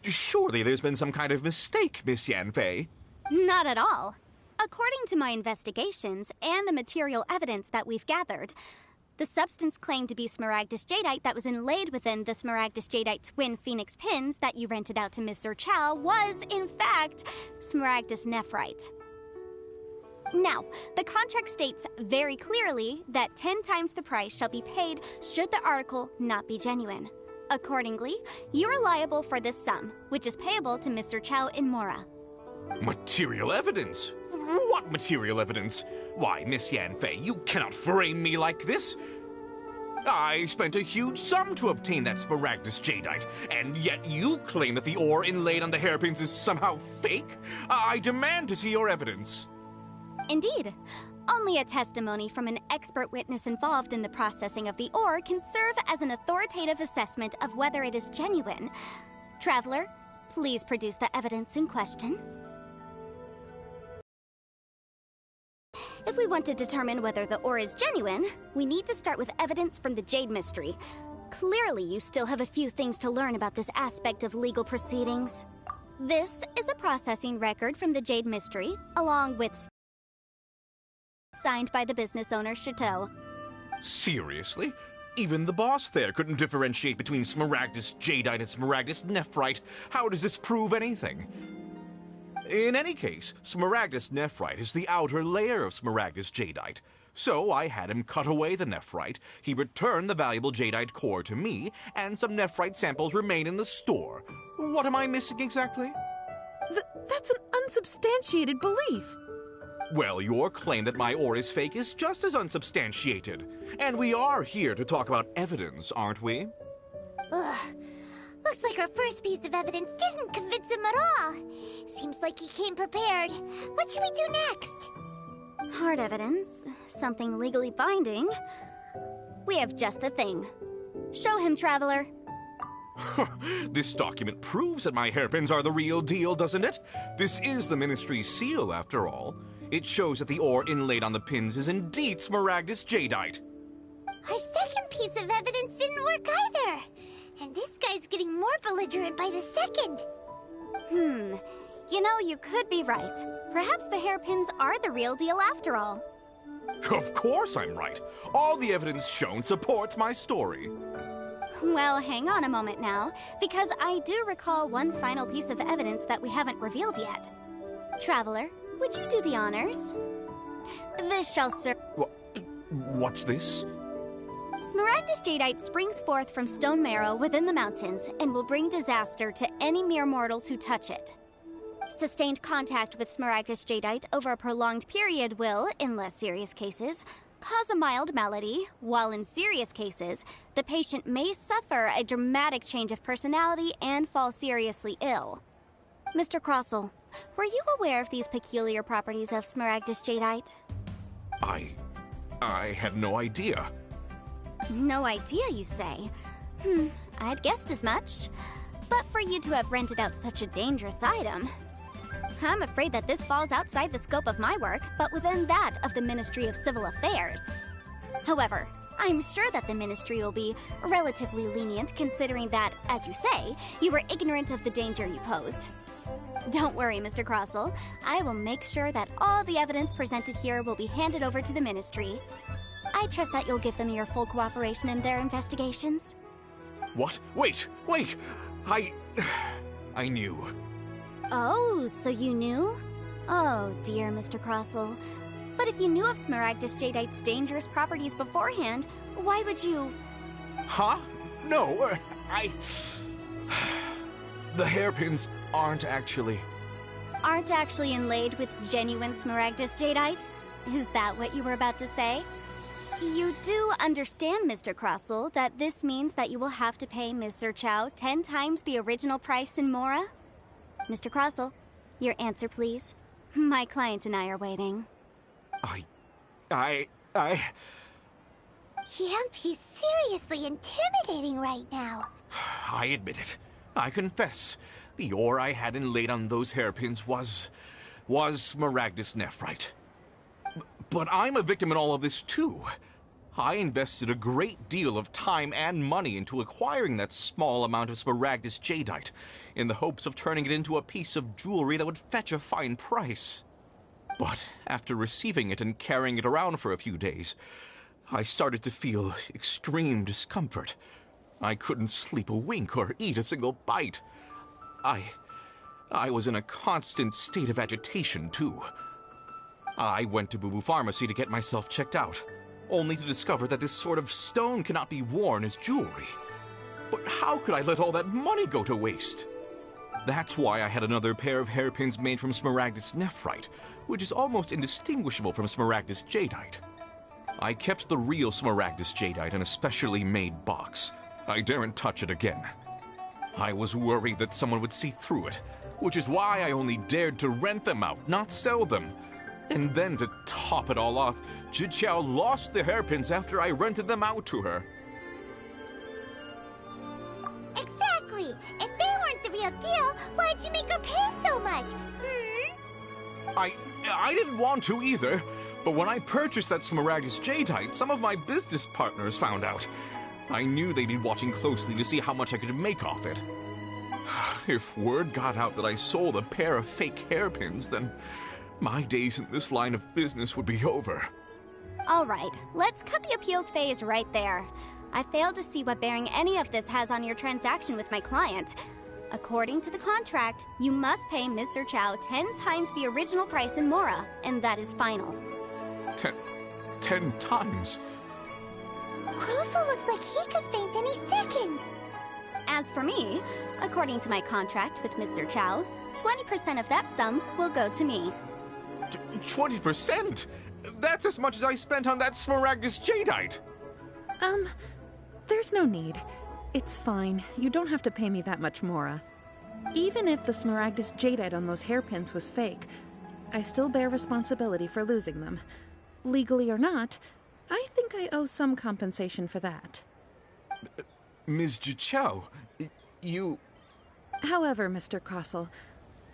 S7: Surely there's been some kind of mistake, Miss Yanfei.
S3: Not at all. According to my investigations and the material evidence that we've gathered, the substance claimed to be smaragdus jadeite that was inlaid within the smaragdus jadeite twin phoenix pins that you rented out to Miss Zerchow was, in fact, smaragdus nephrite. Now, the contract states very clearly that 10 times the price shall be paid should the article not be genuine. Accordingly, you are liable for this sum, which is payable to Miss Zerchow in Mora.
S7: Material evidence? What material evidence? Why, Miss Yanfei, you cannot frame me like this. I spent a huge sum to obtain that smaragdus jadeite, and yet you claim that the ore inlaid on the hairpins is somehow fake? I demand to see your evidence.
S3: Indeed. Only a testimony from an expert witness involved in the processing of the ore can serve as an authoritative assessment of whether it is genuine. Traveler, please produce the evidence in question. If we want to determine whether the ore is genuine, we need to start with evidence from the Jade Mystery. Clearly, you still have a few things to learn about this aspect of legal proceedings. This is a processing record from the Jade Mystery, along with signed by the business owner, Chateau.
S7: Seriously? Even the boss there couldn't differentiate between smaragdus jadeite and smaragdus nephrite. How does this prove anything? In any case, smaragdus nephrite is the outer layer of smaragdus jadeite. So I had him cut away the nephrite, he returned the valuable jadeite core to me, and some nephrite samples remain in the store. What am I missing exactly?
S10: That's an unsubstantiated belief.
S7: Well, your claim that my ore is fake is just as unsubstantiated. And we are here to talk about evidence, aren't we?
S2: Ugh. Looks like our first piece of evidence didn't convince him at all. Seems like he came prepared. What should we do next?
S3: Hard evidence. Something legally binding. We have just the thing. Show him, Traveler.
S7: This document proves that my hairpins are the real deal, doesn't it? This is the Ministry's seal, after all. It shows that the ore inlaid on the pins is indeed smaragdus jadeite.
S2: Our second piece of evidence didn't work either. And this guy's getting more belligerent by the second.
S3: You know, you could be right. Perhaps the hairpins are the real deal after all.
S7: Of course I'm right. All the evidence shown supports my story.
S3: Well, hang on a moment now, because I do recall one final piece of evidence that we haven't revealed yet. Traveler, would you do the honors? This shall serve...
S7: What's this?
S3: Smaragdus jadeite springs forth from stone marrow within the mountains and will bring disaster to any mere mortals who touch it. Sustained contact with smaragdus jadeite over a prolonged period will, in less serious cases, cause a mild malady, while in serious cases, the patient may suffer a dramatic change of personality and fall seriously ill. Mr. Crossell, were you aware of these peculiar properties of smaragdus jadeite?
S7: I had no idea.
S3: No idea, you say? I'd guessed as much. But for you to have rented out such a dangerous item... I'm afraid that this falls outside the scope of my work, but within that of the Ministry of Civil Affairs. However, I'm sure that the Ministry will be relatively lenient considering that, as you say, you were ignorant of the danger you posed. Don't worry, Mr. Crossell. I will make sure that all the evidence presented here will be handed over to the Ministry. I trust that you'll give them your full cooperation in their investigations.
S7: What? Wait! I knew.
S3: Oh, so you knew? Oh, dear Mr. Crossell. But if you knew of smaragdus jadeite's dangerous properties beforehand, why would you...
S7: Huh? No, The hairpins aren't actually...
S3: Aren't actually inlaid with genuine Smaragdus jadeite? Is that what you were about to say? You do understand, Mr. Crossell, that this means that you will have to pay Mr. Chow 10 times the original price in Mora? Mr. Crossell, your answer, please. My client and I are waiting.
S2: He's seriously intimidating right now.
S7: I admit it. I confess. The ore I had inlaid on those hairpins was Smaragdus nephrite. But I'm a victim in all of this, too. I invested a great deal of time and money into acquiring that small amount of Smaragdus jadeite, in the hopes of turning it into a piece of jewelry that would fetch a fine price. But after receiving it and carrying it around for a few days, I started to feel extreme discomfort. I couldn't sleep a wink or eat a single bite. I was in a constant state of agitation, too. I went to Boo Boo Pharmacy to get myself checked out, only to discover that this sort of stone cannot be worn as jewelry. But how could I let all that money go to waste? That's why I had another pair of hairpins made from Smaragdus nephrite, which is almost indistinguishable from Smaragdus jadeite. I kept the real Smaragdus jadeite in a specially made box. I daren't touch it again. I was worried that someone would see through it, which is why I only dared to rent them out, not sell them. And then to top it all off, Jiqiao lost the hairpins after I rented them out to her.
S2: Exactly! If they weren't the real deal, why'd you make her pay so much?
S7: I didn't want to either, but when I purchased that Smaragdus jadeite, some of my business partners found out. I knew they'd be watching closely to see how much I could make off it. If word got out that I sold a pair of fake hairpins, then my days in this line of business would be over.
S3: All right, let's cut the appeals phase right there. I failed to see what bearing any of this has on your transaction with my client. According to the contract, you must pay Mr. Chow 10 times the original price in Mora, and that is final.
S7: 10 times?
S2: Crusoe looks like he could faint any second.
S3: As for me, according to my contract with Mr. Chow, 20% of that sum will go to me.
S7: 20%? That's as much as I spent on that Smaragdus jadeite!
S10: There's no need. It's fine. You don't have to pay me that much, Mora. Even if the Smaragdus jadeite on those hairpins was fake, I still bear responsibility for losing them. Legally or not, I think I owe some compensation for that.
S7: Ms. Jiqiao, you...
S10: However, Mr. Crossell,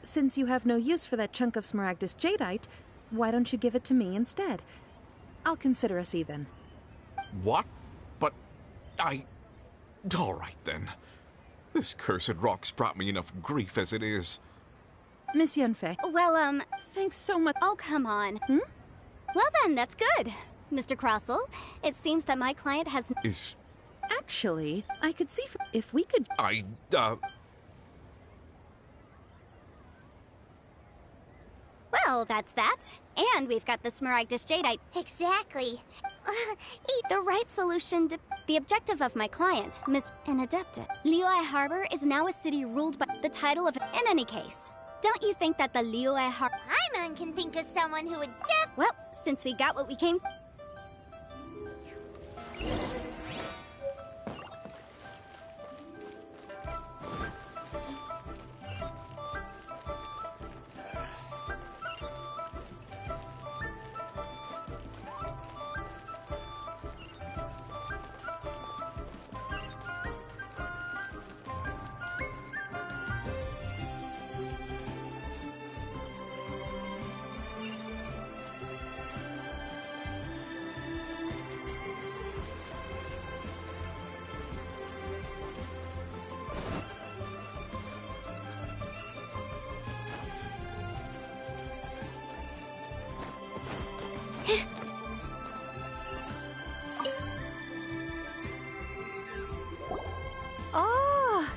S10: since you have no use for that chunk of Smaragdus jadeite, why don't you give it to me instead? I'll consider us even.
S7: What? But all right, then. This cursed rock's brought me enough grief as it is.
S10: Miss Yanfei.
S3: Well,
S10: thanks so much.
S3: Oh, come on. Well then, that's good. Mr. Crossell, it seems that my client has...
S10: Actually, I could see if we could...
S3: Well, that's that. And we've got the Smaragdus jadeite.
S2: Exactly.
S3: The right solution to... The objective of my client, Miss Inadepta. Liyue Harbor is now a city ruled by the title of... In any case, don't you think that the Liyue Harbor...
S2: Paimon can think of someone who would
S3: Well, since we got what we came...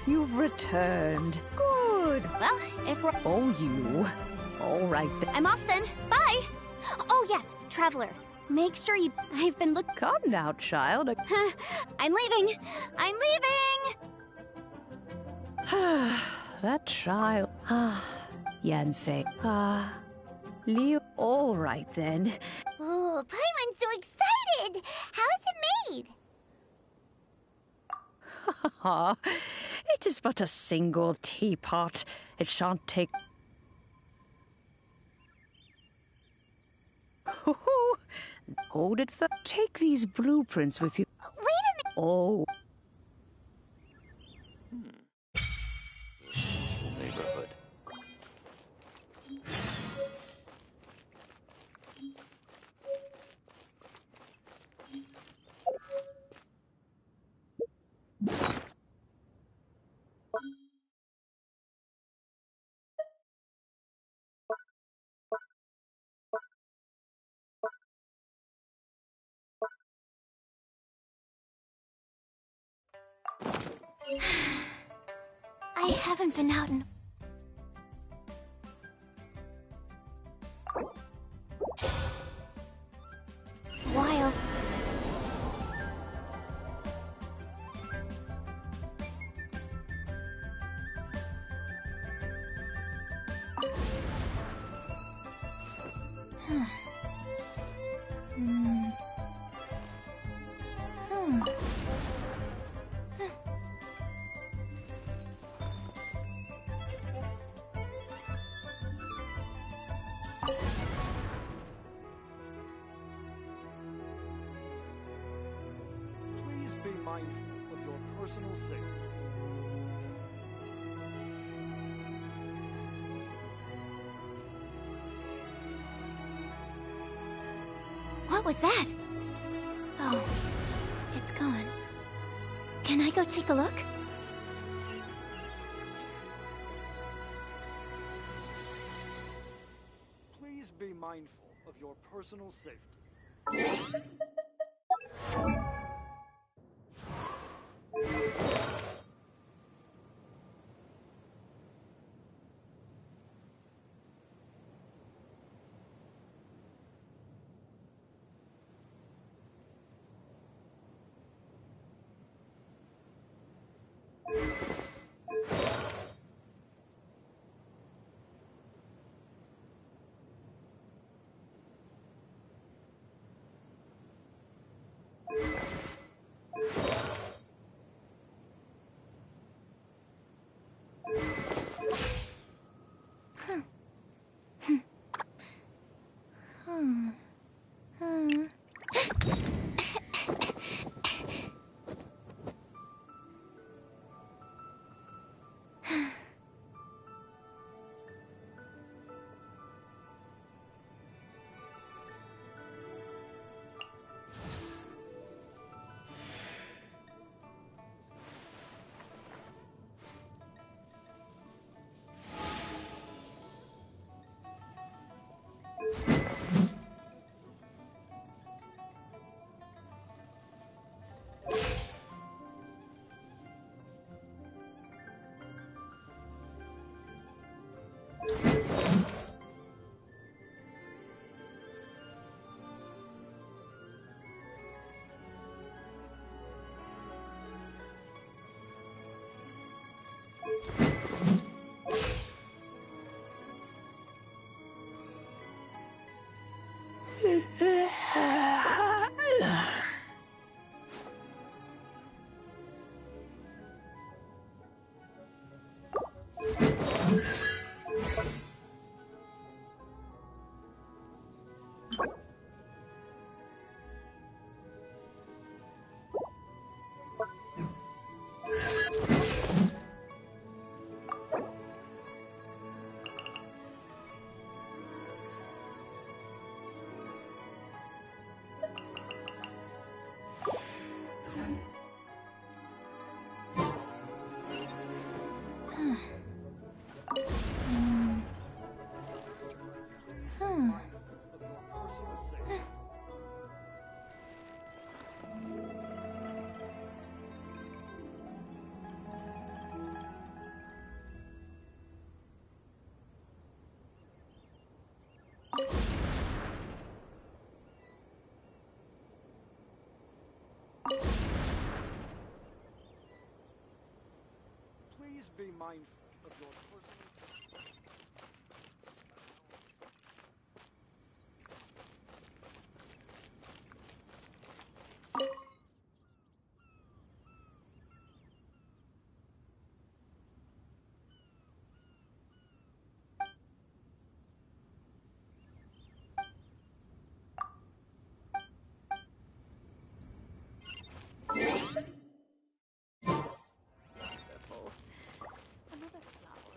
S1: You've returned. Good.
S3: Well, if we're...
S1: Oh, you. All right then.
S3: I'm off then. Bye. Oh, yes, Traveler. Make sure you... I've been
S1: Come now, child.
S3: I'm leaving! I'm leaving!
S1: That child. Yanfei. Leo. All right, then.
S2: Oh, Paimon's so excited! How is it made?
S1: It is but a single teapot. It shan't take... Hold it for... Take these blueprints with you.
S2: Wait a minute!
S1: Oh.
S8: Peaceful neighborhood.
S3: I haven't been out in... while.
S14: Please be mindful of your personal safety.
S3: What was that? Oh, it's gone. Can I go take a look?
S14: Please be mindful of your personal safety. be mindful of your personal safety.
S4: Another flower.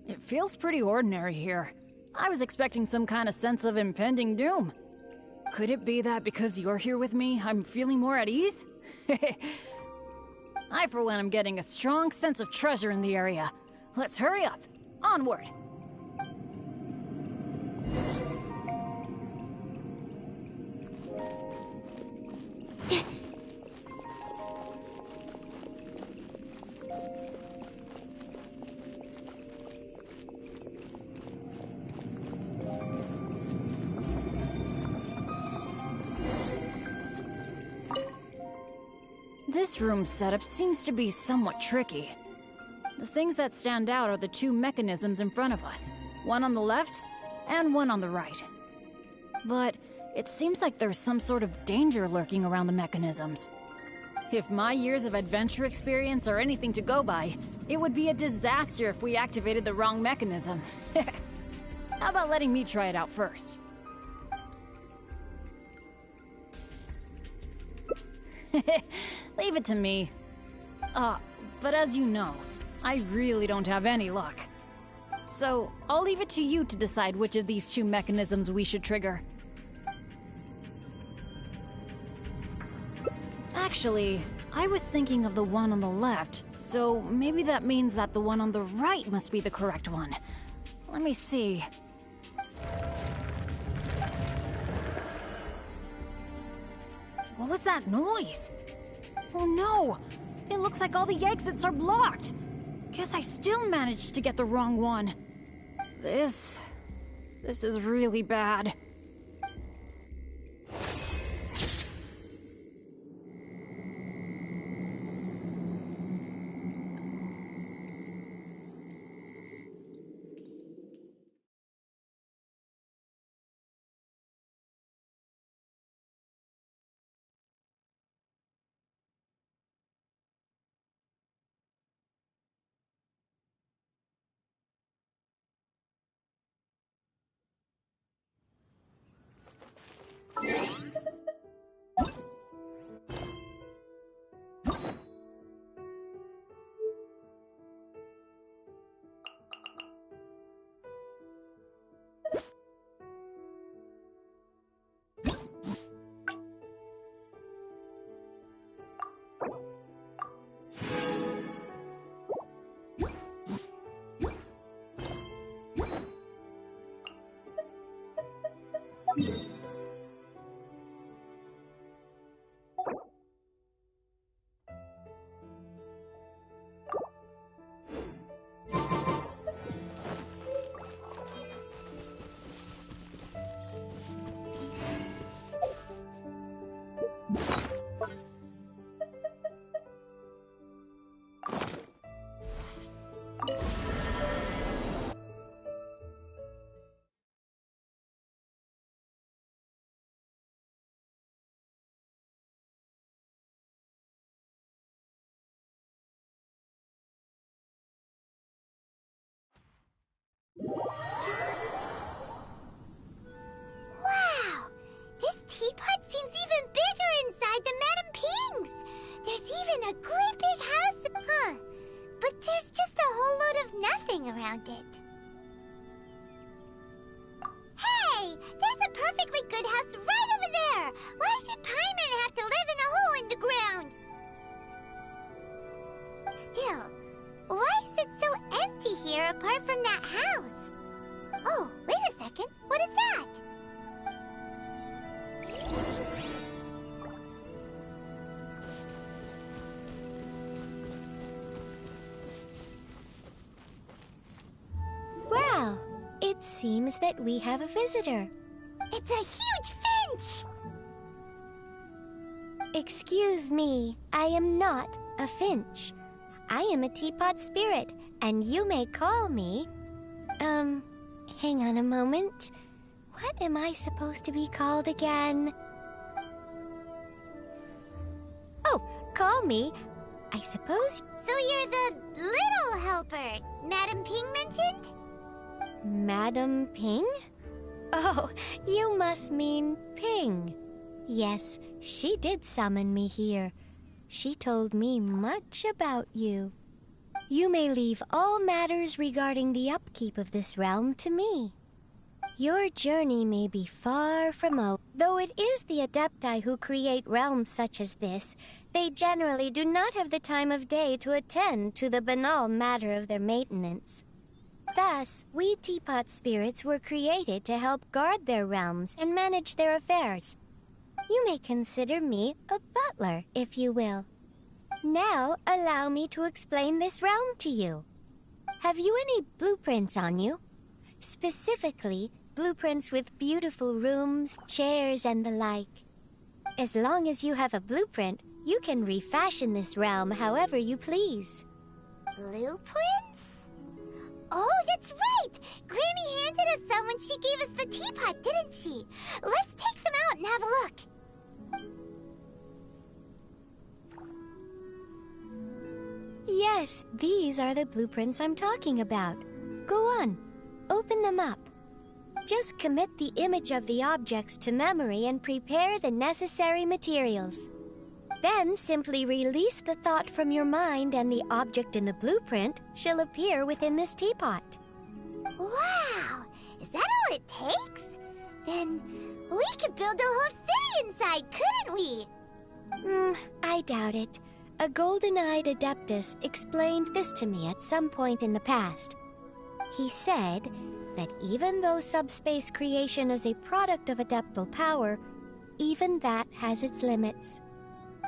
S15: It feels pretty ordinary here. I was expecting some kind of sense of impending doom. Could it be that because you're here with me, I'm feeling more at ease? I, for one, am getting a strong sense of treasure in the area. Let's hurry up. Onward. This room's setup seems to be somewhat tricky. The things that stand out are the two mechanisms in front of us, one on the left and one on the right. But it seems like there's some sort of danger lurking around the mechanisms. If my years of adventure experience are anything to go by, it would be a disaster if we activated the wrong mechanism. How about letting me try it out first? Leave it to me. But as you know, I really don't have any luck. So, I'll leave it to you to decide which of these two mechanisms we should trigger. Actually, I was thinking of the one on the left, so maybe that means that the one on the right must be the correct one. Let me see. What was that noise? Oh no! It looks like all the exits are blocked! Guess I still managed to get the wrong one. This is really bad.
S2: Wow! This teapot seems even bigger inside than Madame Ping's! There's even a great big house! Huh. But there's just a whole load of nothing around it. Hey! There's a perfectly good house right over there! Why should Paimon have to live in a hole in the ground? Still, why is it so empty here apart from that house? Oh, wait a second. What is that?
S16: Well, it seems that we have a visitor.
S2: It's a huge finch!
S16: Excuse me, I am not a finch. I am a teapot spirit, and you may call me... hang on a moment. What am I supposed to be called again? Oh, call me, I suppose...
S2: So you're the little helper Madame Ping mentioned?
S16: Madame Ping? Oh, you must mean Ping. Yes, she did summon me here. She told me much about you. You may leave all matters regarding the upkeep of this realm to me. Your journey may be far from over. Though it is the Adepti who create realms such as this, they generally do not have the time of day to attend to the banal matter of their maintenance. Thus, we teapot spirits were created to help guard their realms and manage their affairs. You may consider me a butler, if you will. Now, allow me to explain this realm to you. Have you any blueprints on you? Specifically, blueprints with beautiful rooms, chairs, and the like. As long as you have a blueprint, you can refashion this realm however you please.
S2: Blueprints? Oh, that's right! Granny handed us some when she gave us the teapot, didn't she? Let's take them out and have a look.
S16: Yes, these are the blueprints I'm talking about. Go on, open them up. Just commit the image of the objects to memory and prepare the necessary materials. Then simply release the thought from your mind and the object in the blueprint shall appear within this teapot.
S2: Wow! Is that all it takes? Then we could build a whole city inside, couldn't we?
S16: I doubt it. A golden-eyed adeptus explained this to me at some point in the past. He said that even though subspace creation is a product of adeptal power, even that has its limits.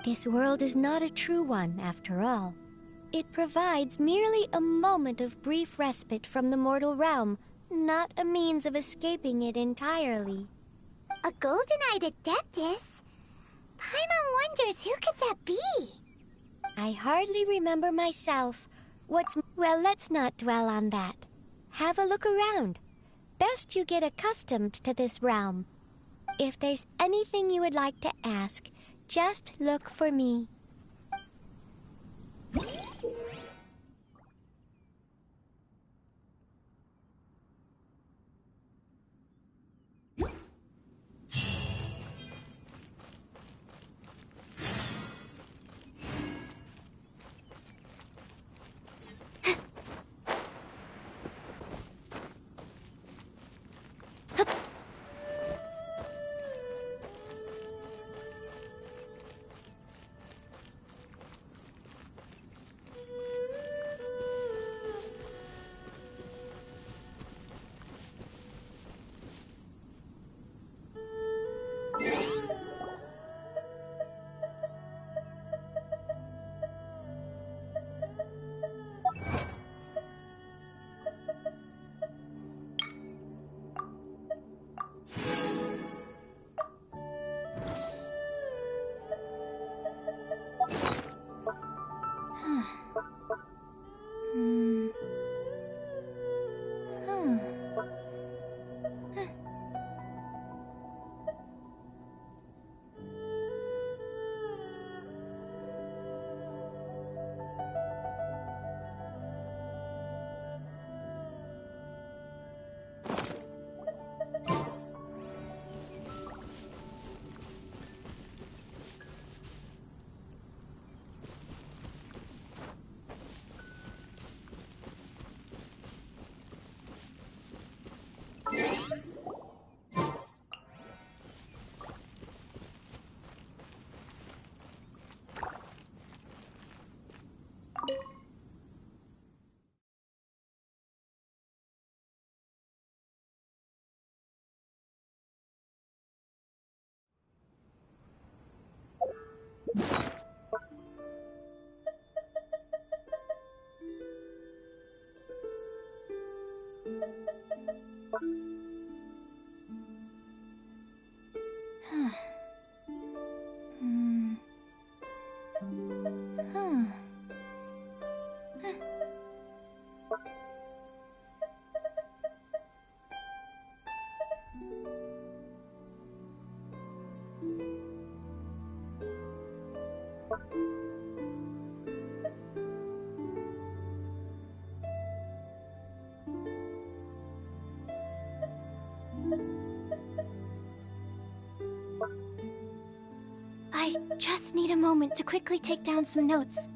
S16: This world is not a true one, after all. It provides merely a moment of brief respite from the mortal realm, not a means of escaping it entirely.
S2: A golden-eyed adeptus? Paimon wonders who could that be?
S16: I hardly remember myself. Well, let's not dwell on that. Have a look around. Best you get accustomed to this realm. If there's anything you would like to ask, just look for me.
S2: I just need a moment to quickly take down some notes.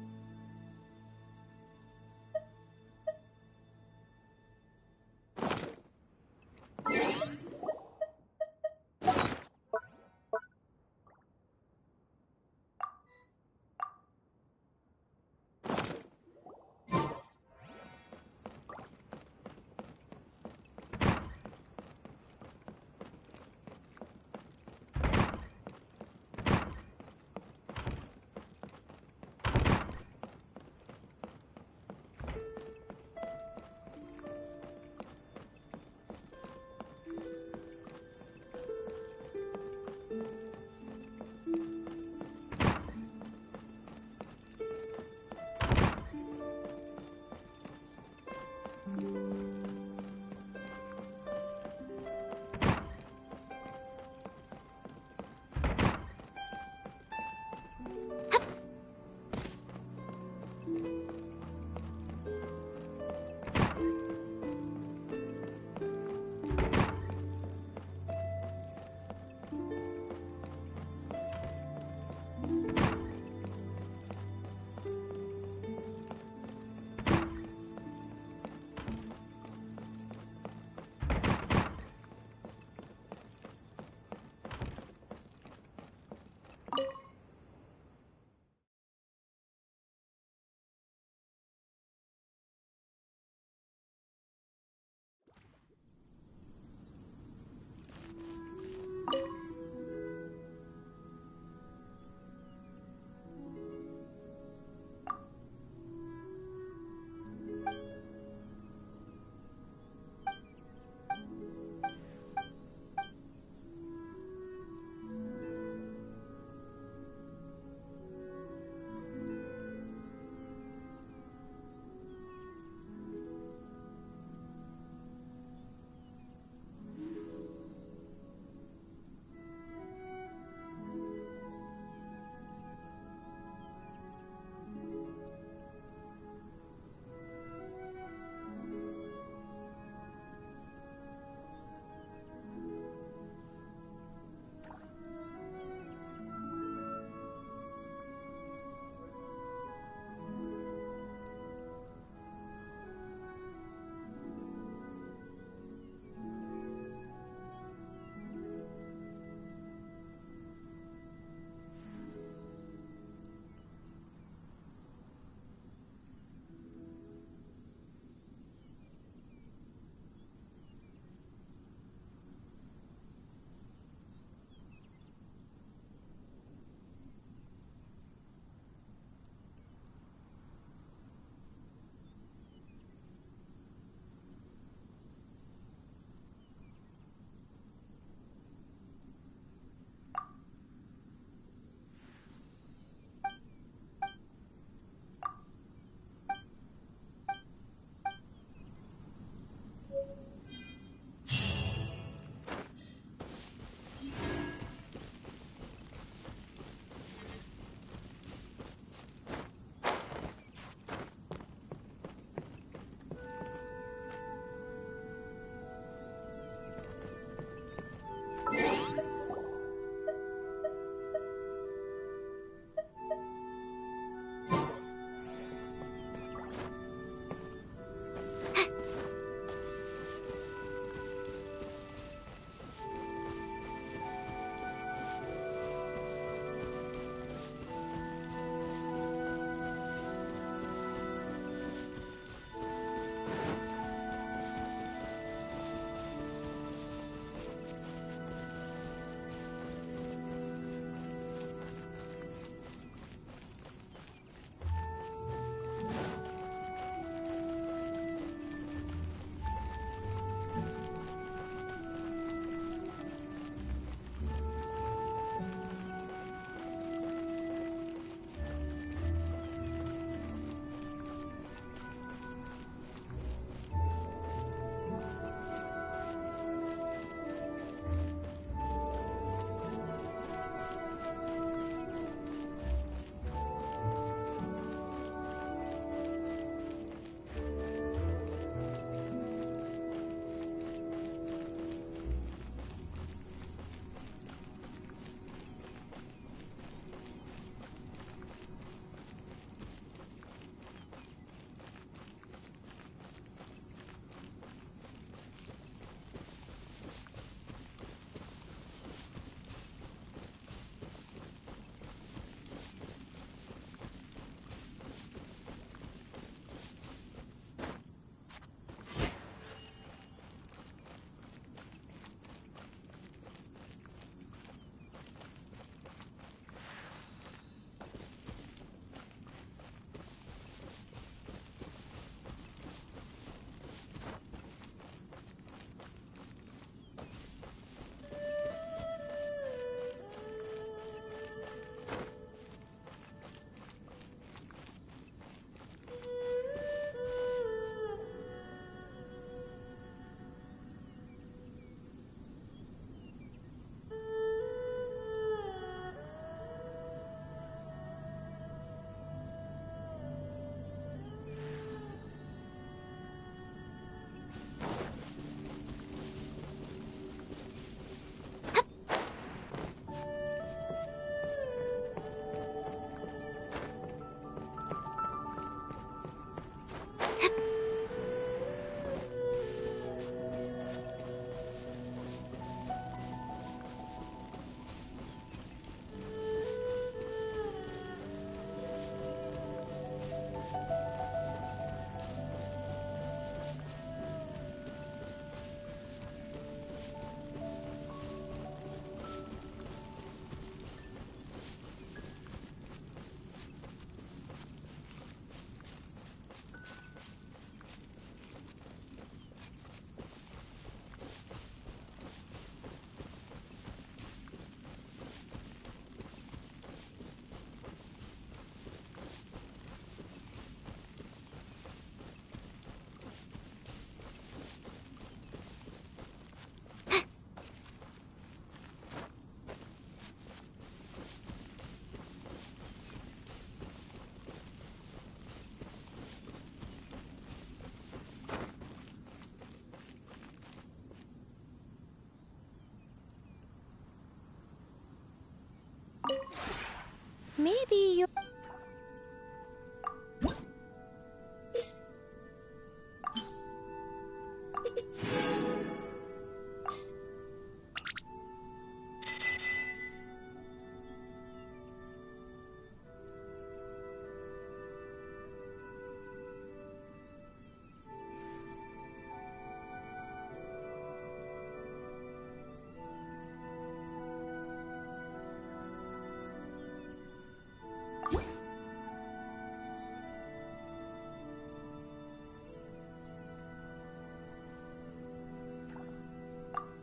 S16: Maybe you...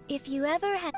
S16: If you ever have...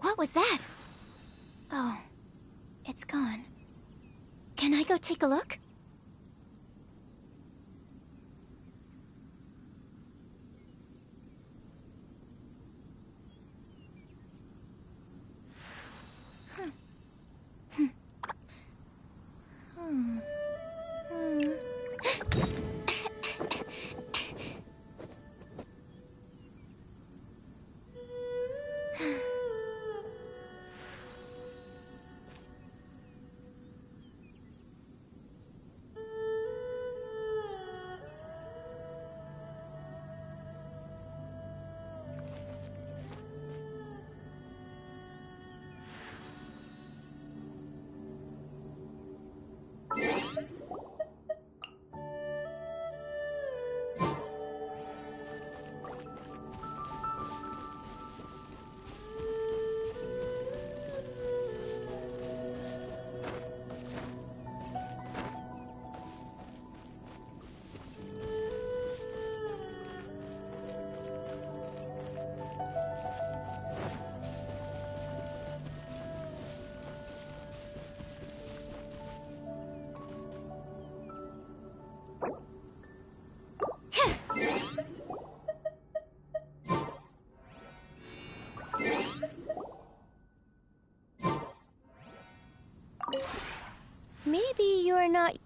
S3: What was that? Oh, it's gone. Can I go take a look?
S16: Maybe you're not...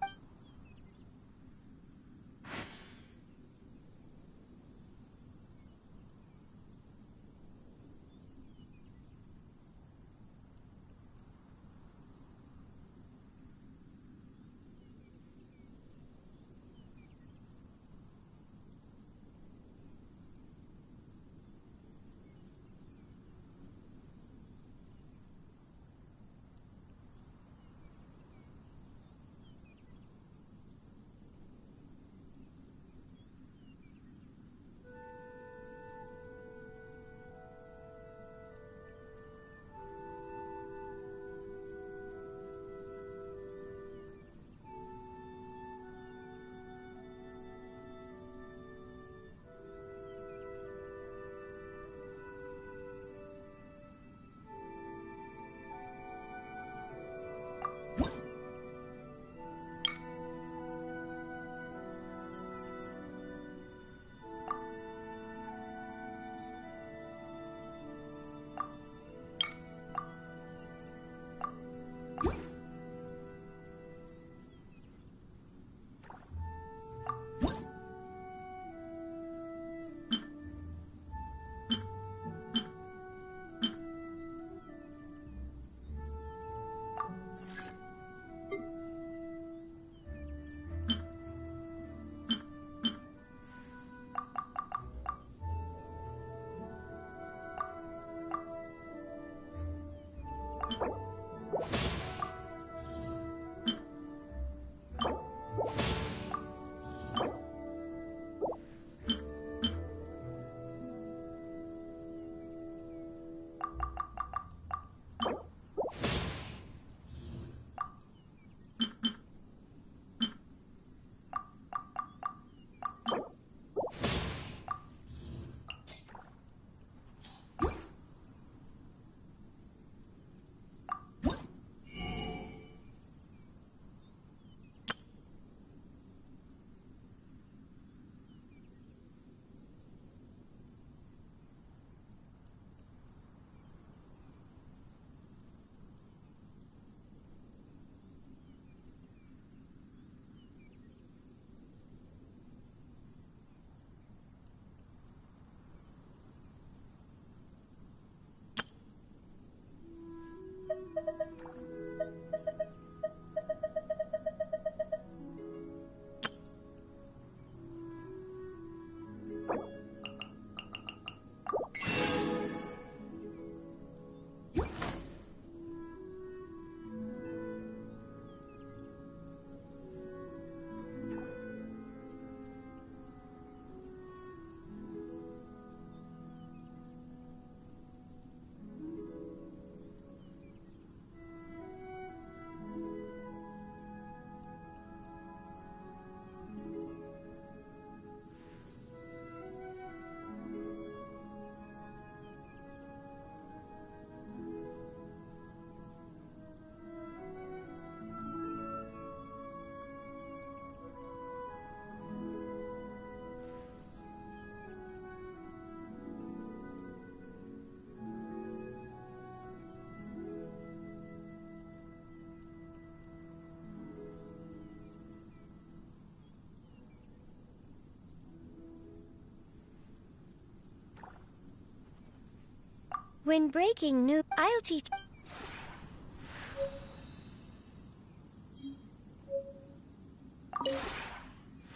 S16: When breaking new... I'll teach...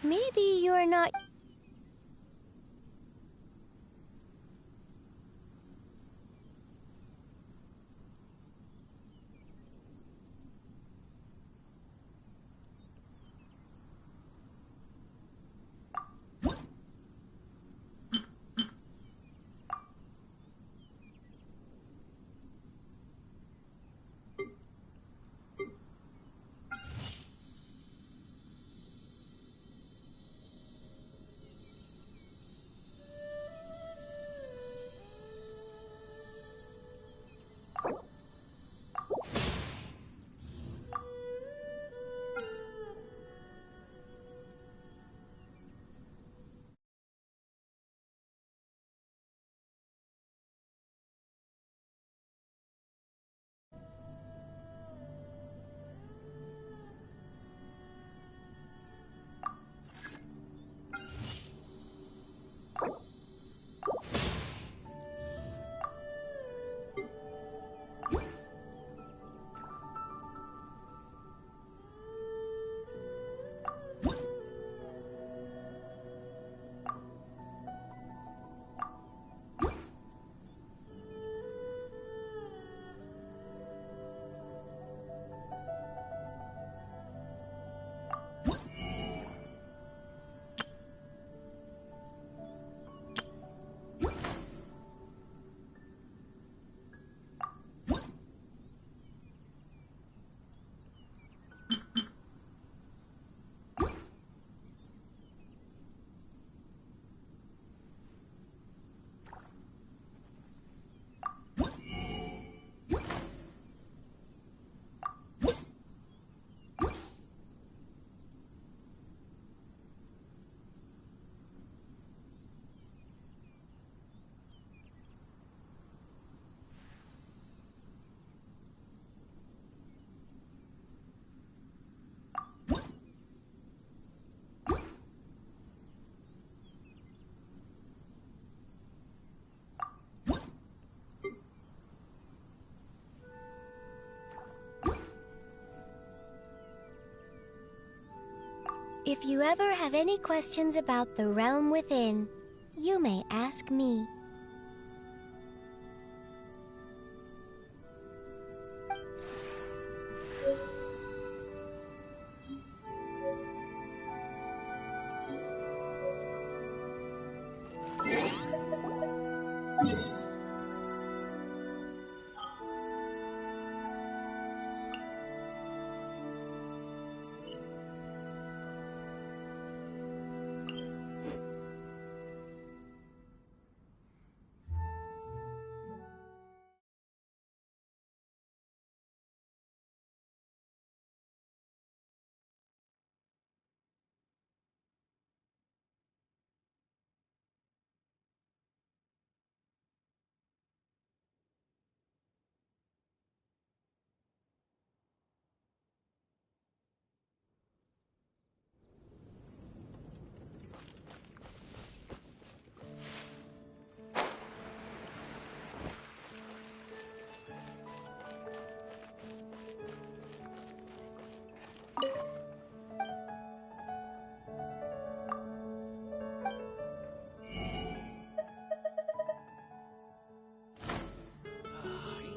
S16: Maybe you're not... If you ever have any questions about the realm within, you may ask me.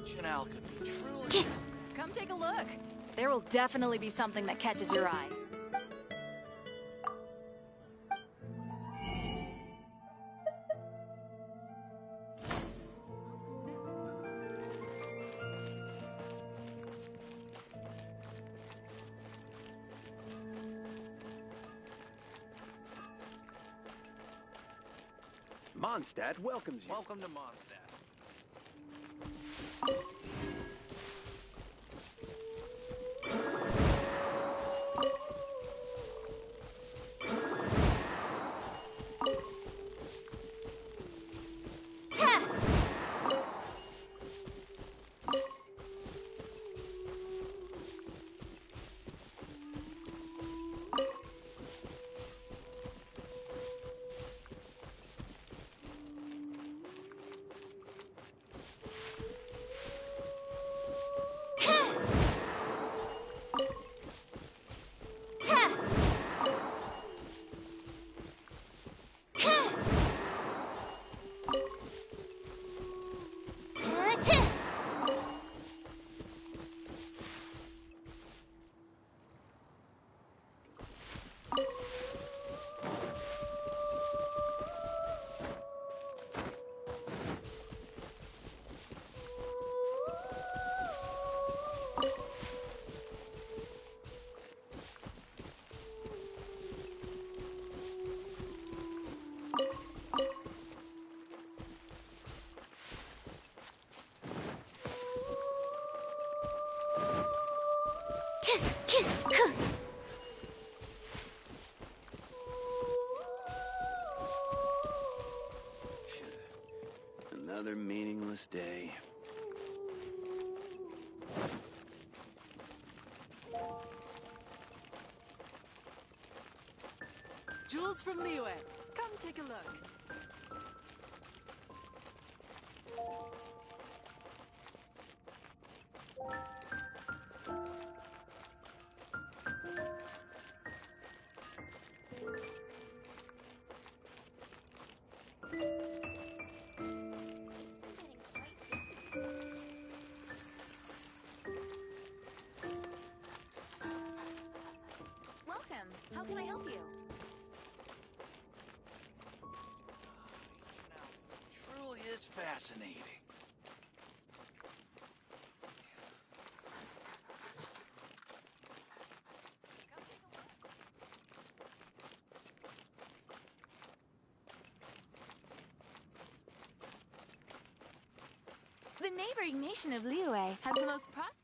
S11: Ancient alchemy, truly.
S15: Come take a look. There will definitely be something that catches your eye.
S11: Mondstadt welcomes you.
S5: Welcome to Mondstadt.
S11: Another meaningless day.
S17: Jewels from Liyue. Come take a look.
S15: Welcome. How can I help you?
S11: Truly is fascinating.
S17: The neighboring nation of Liyue has the most prosperous.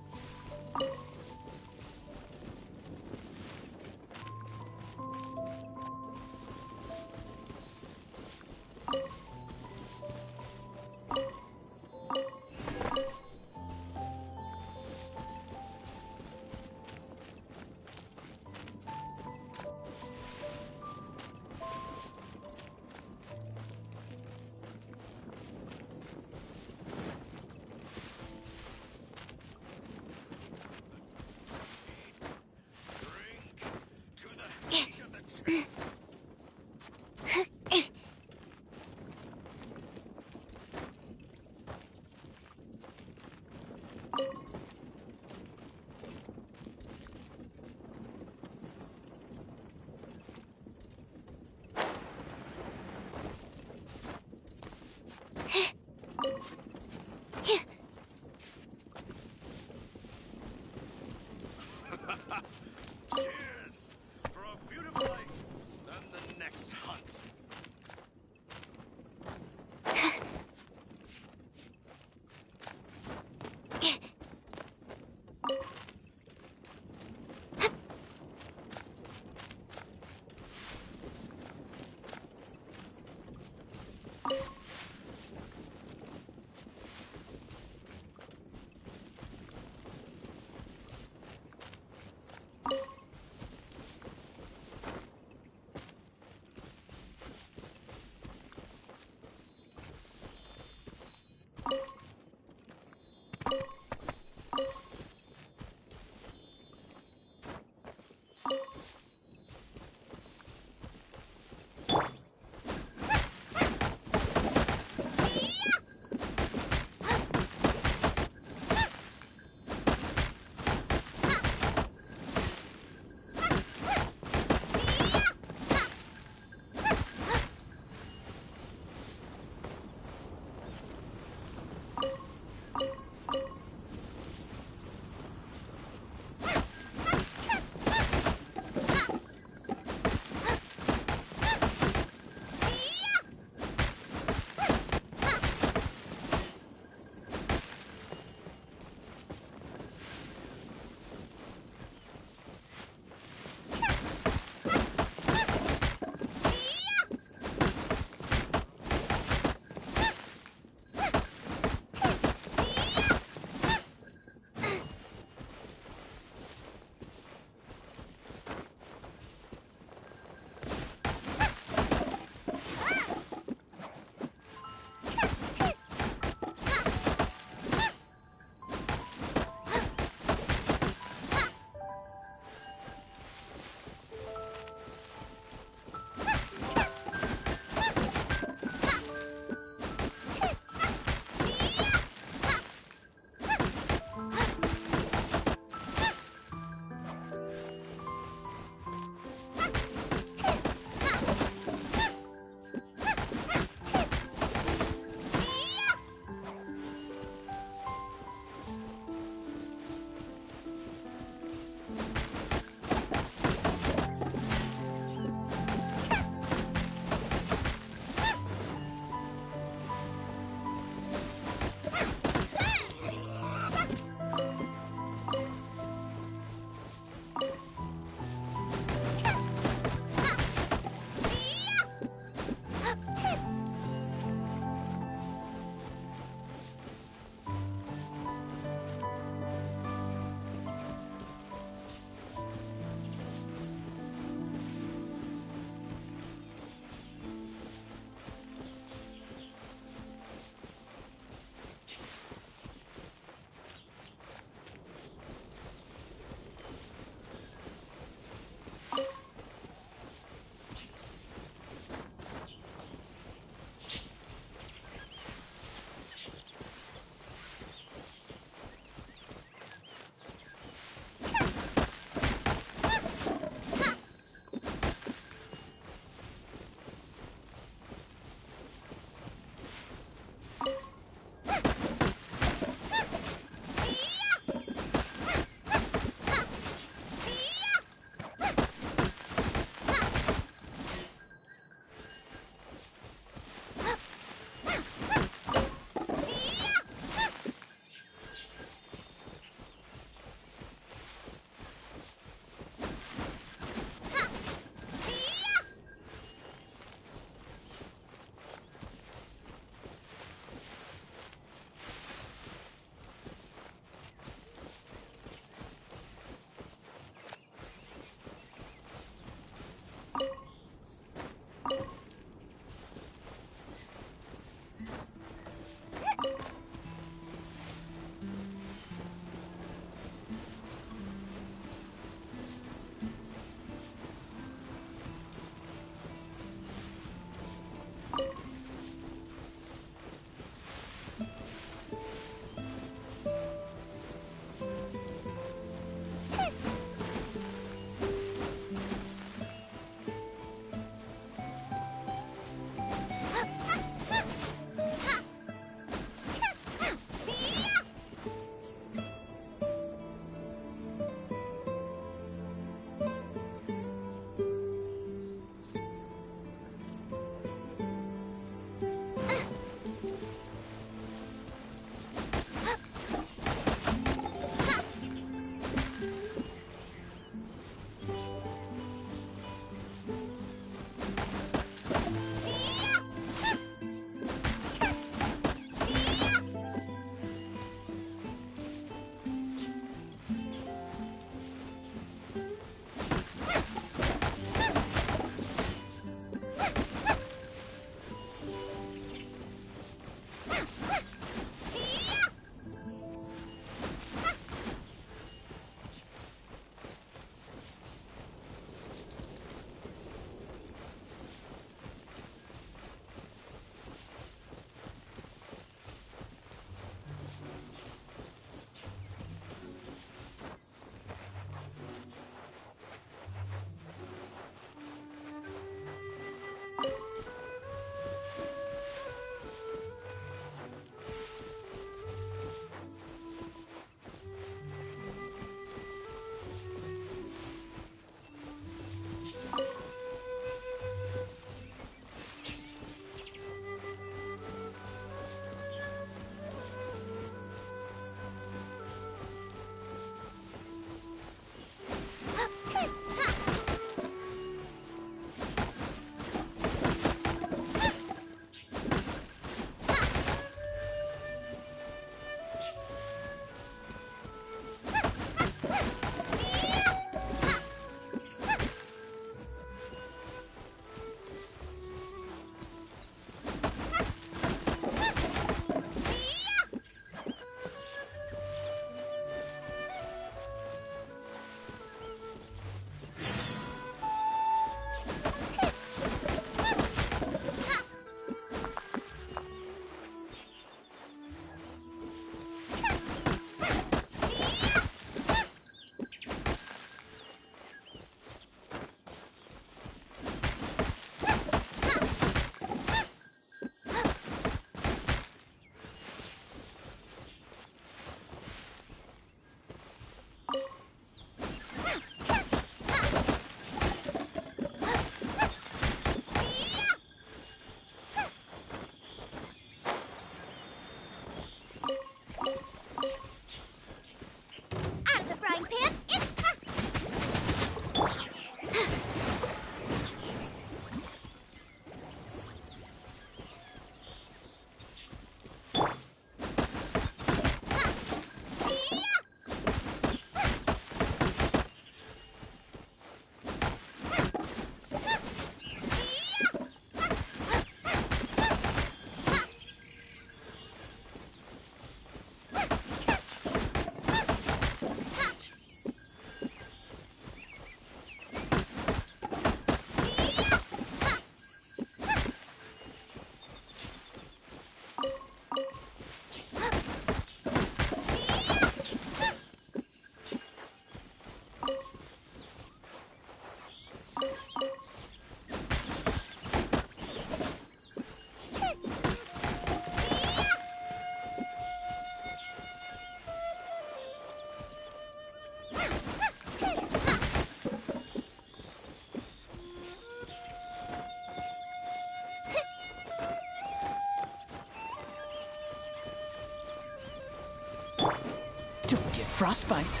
S1: Don't get frostbite.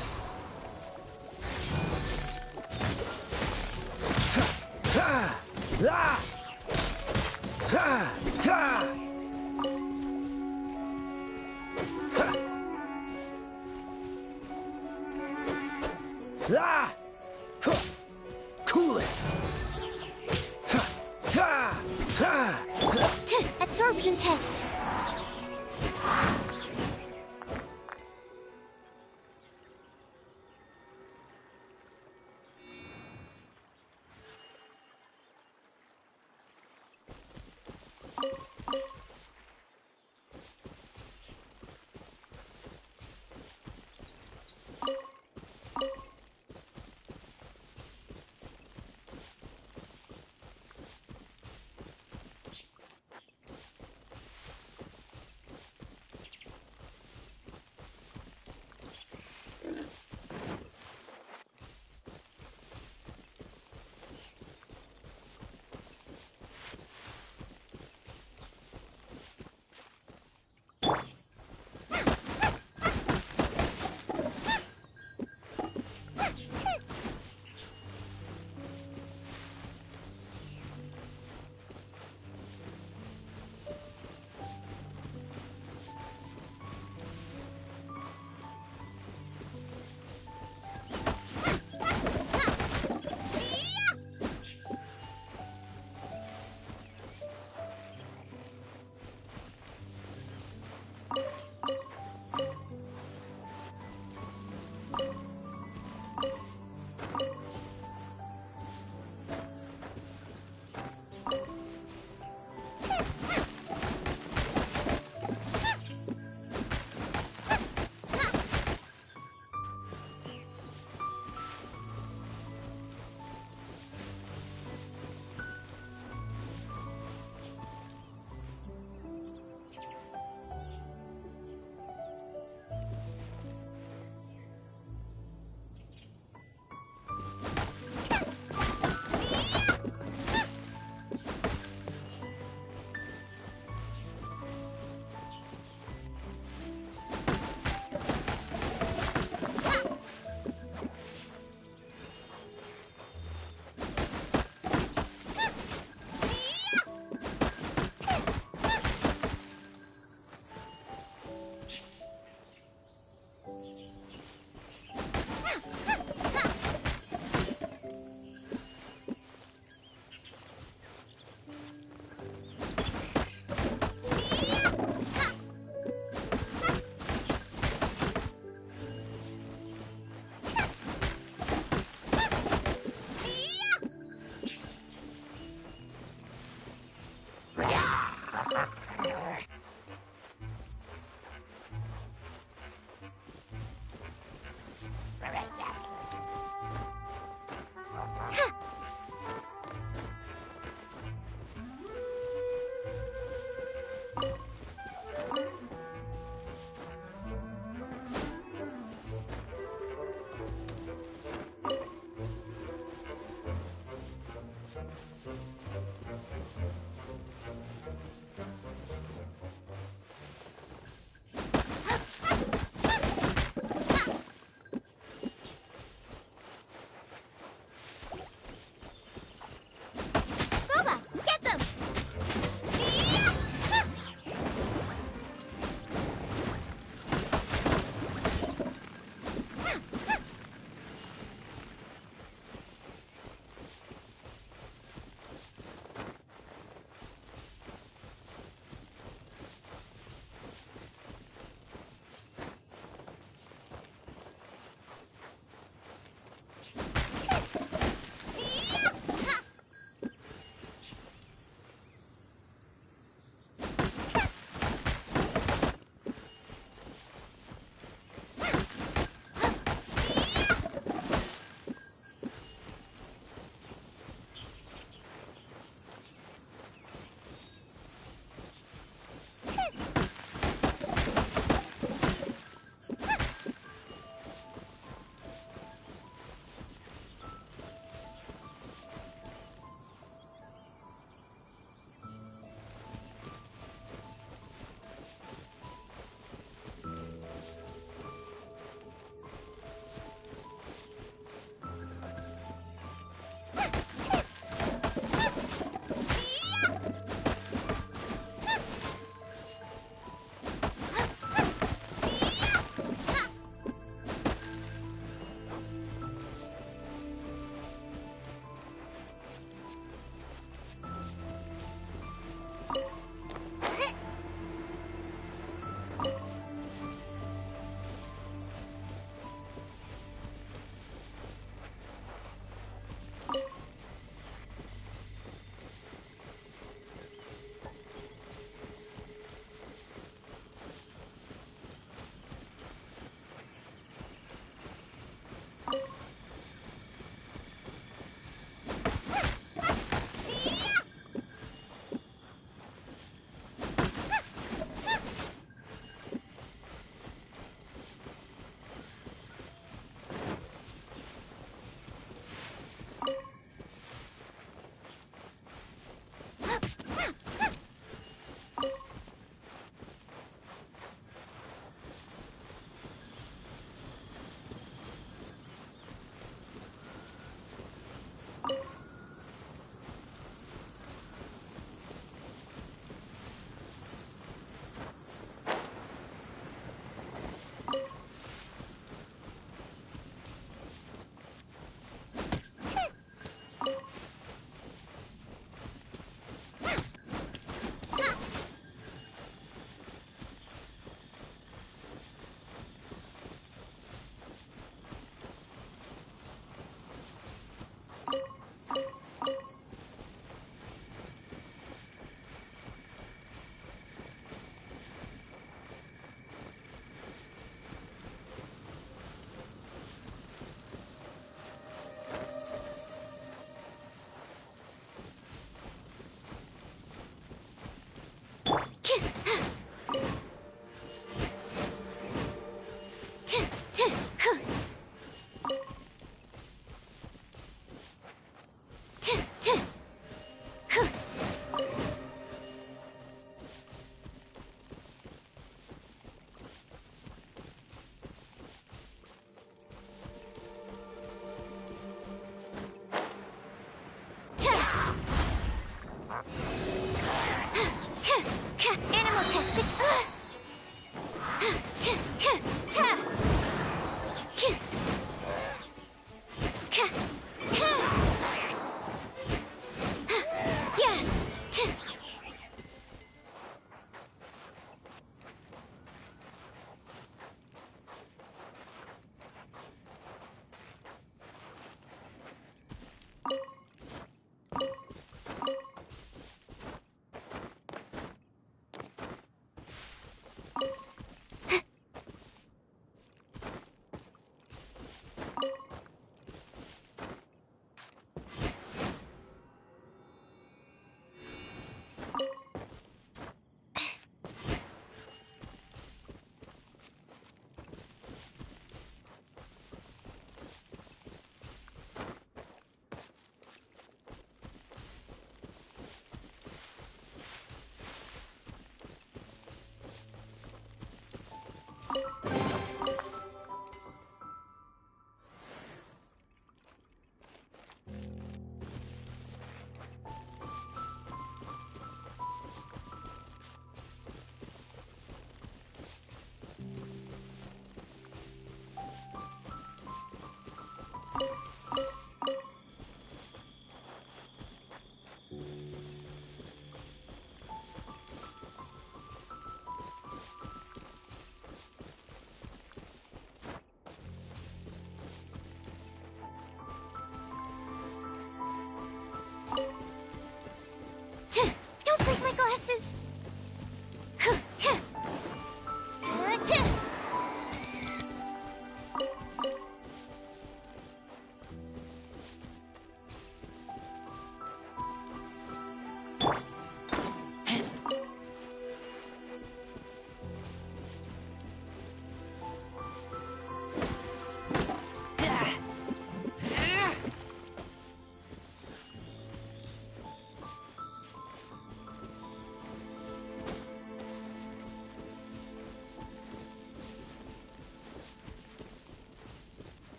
S11: Cool it!
S2: Absorption test.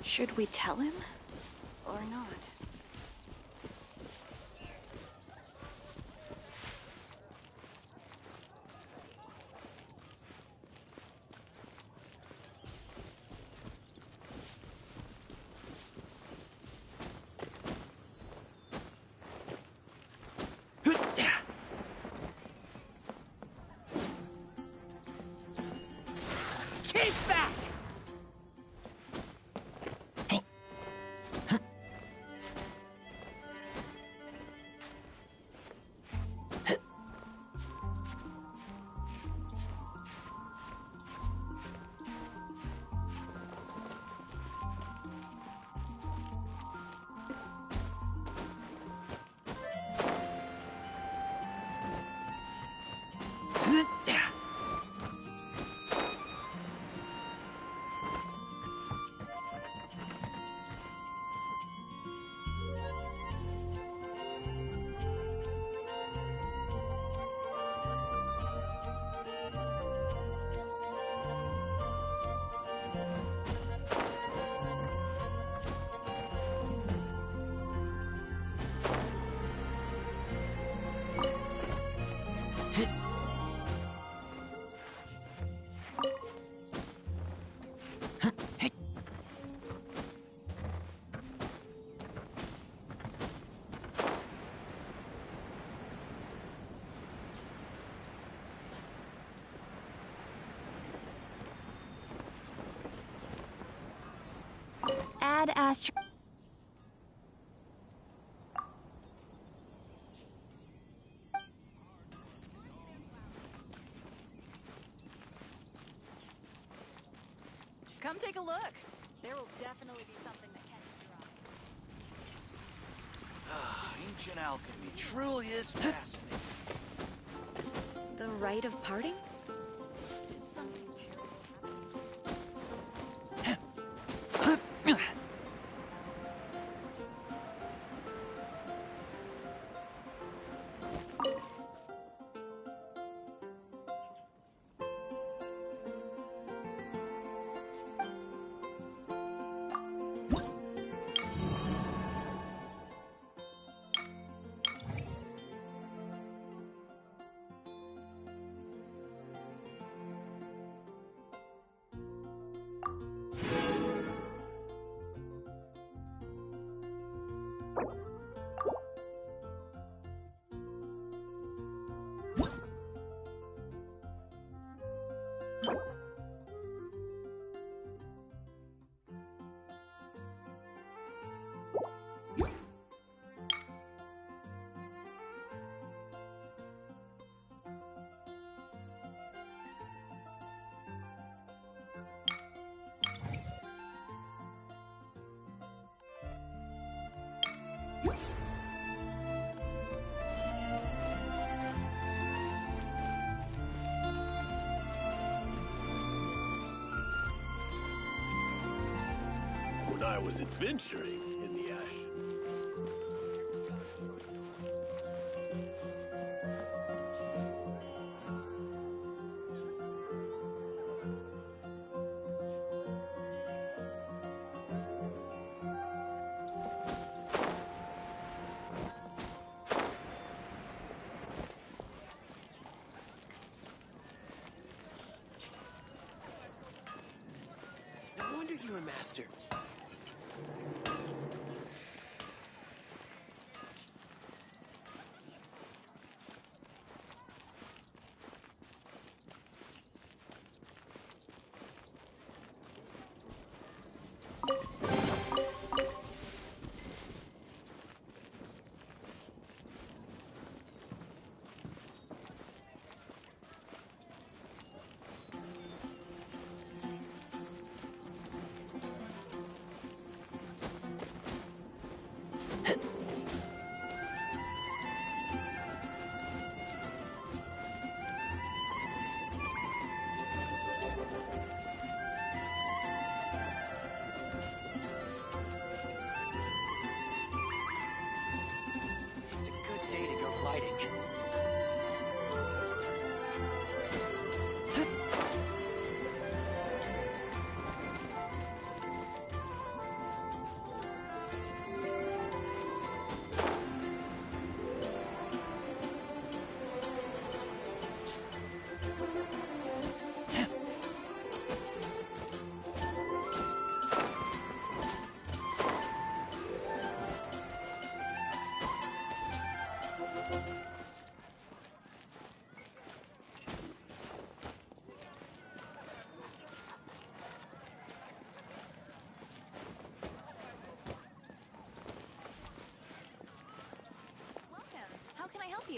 S17: Should we tell him? Or not?
S12: Keep back!
S17: Add Astro.
S15: Come take a look. There will definitely be something that catches your eye.
S11: Ancient alchemy truly is fascinating.
S17: The rite of parting?
S18: When I was adventuring in the ash.
S8: No wonder you're a master.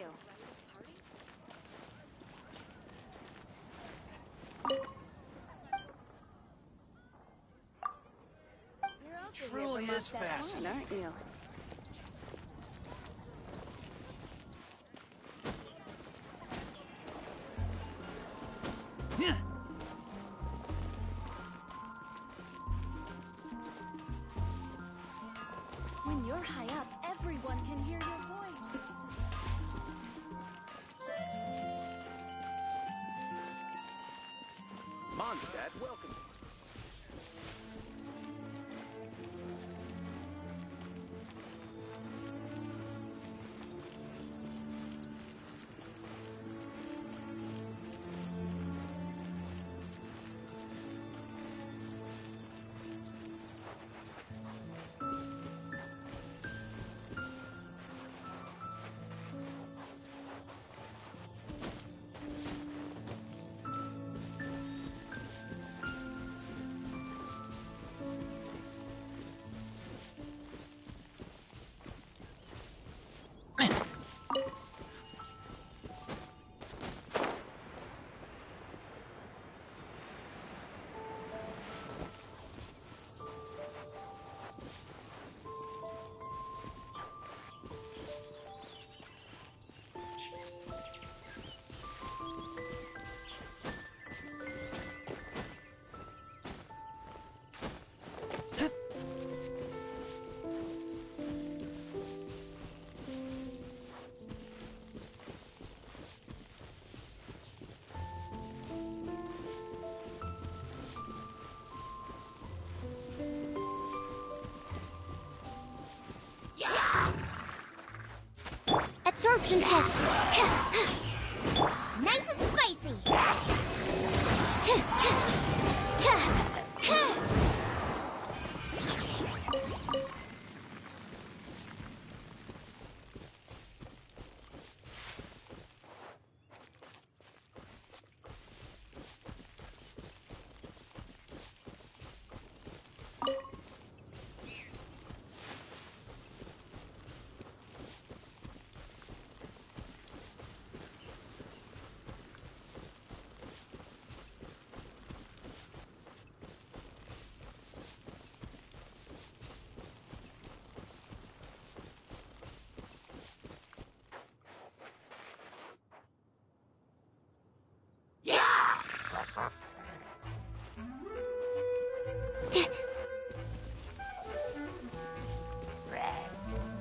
S17: you?
S18: Truly is fascinating,
S17: aren't you?
S4: When you're high up, everyone can hear your voice.
S18: Mondstadt, welcome.
S2: Absorption test. Nice and spicy.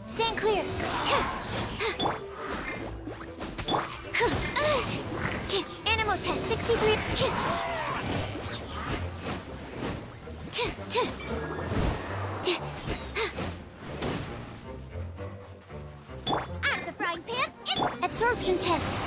S2: Stand clear. Animal test 63. Out of the frying pan, it's absorption test.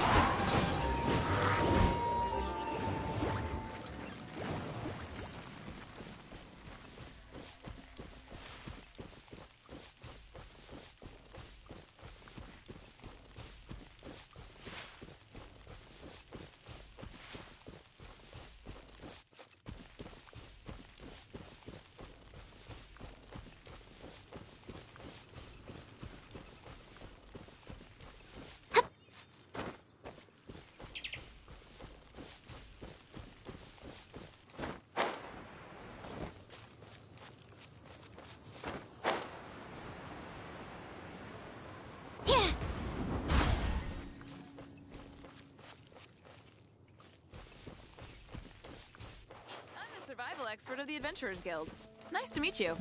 S17: Survival expert of the Adventurers Guild. Nice to meet you.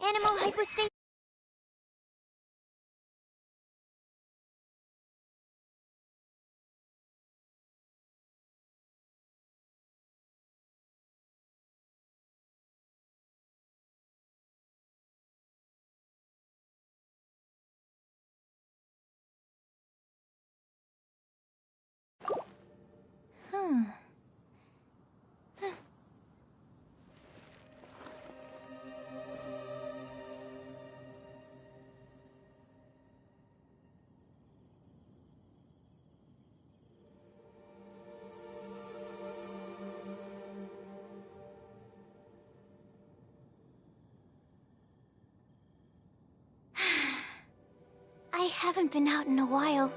S2: Animal hypostate. I haven't been out in a while.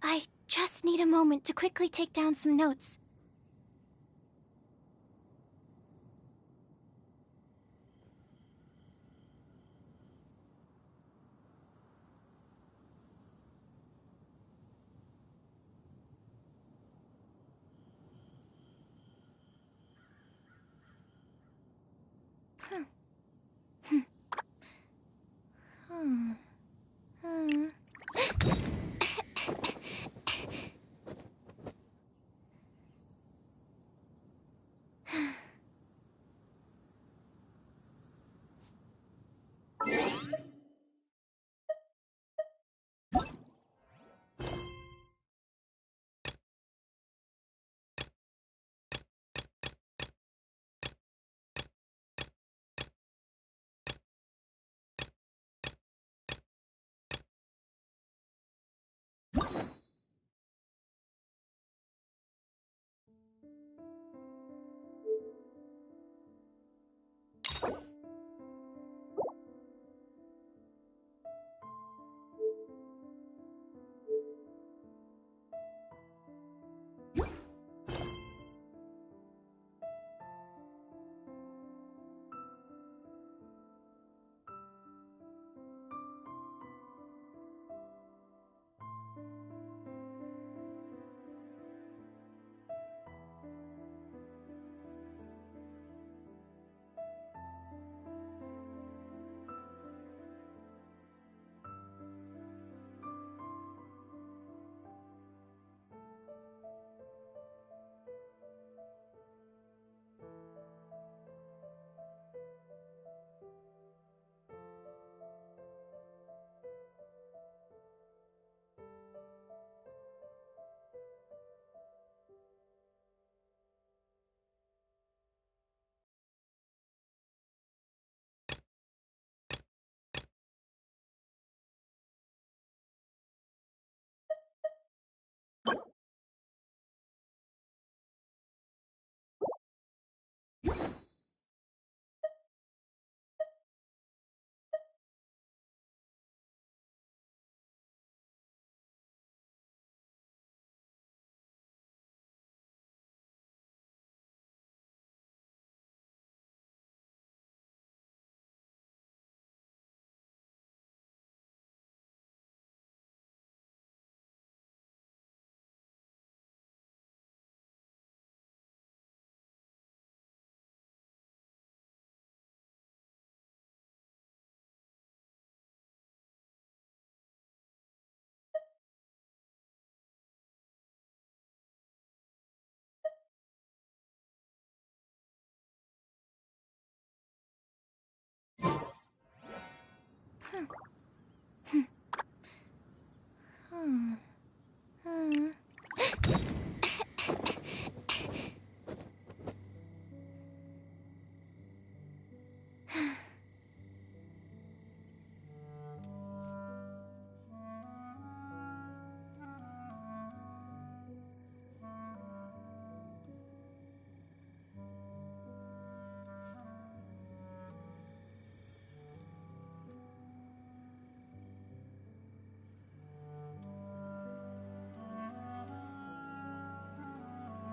S2: I just need a moment to quickly take down some notes.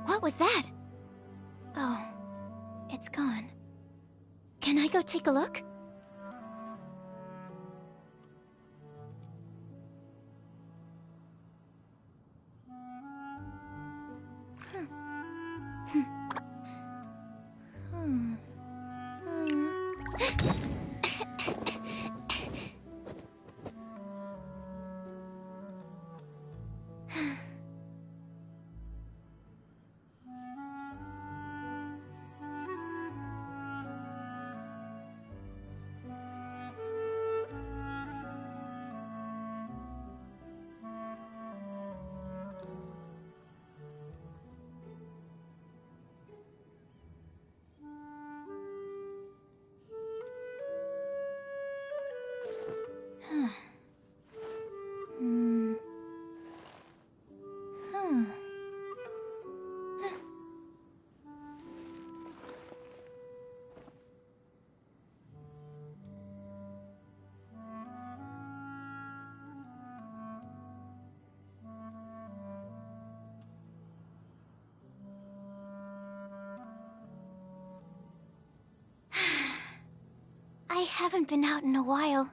S2: What was that? Oh, it's gone. Can I go take a look? I haven't been out in a while.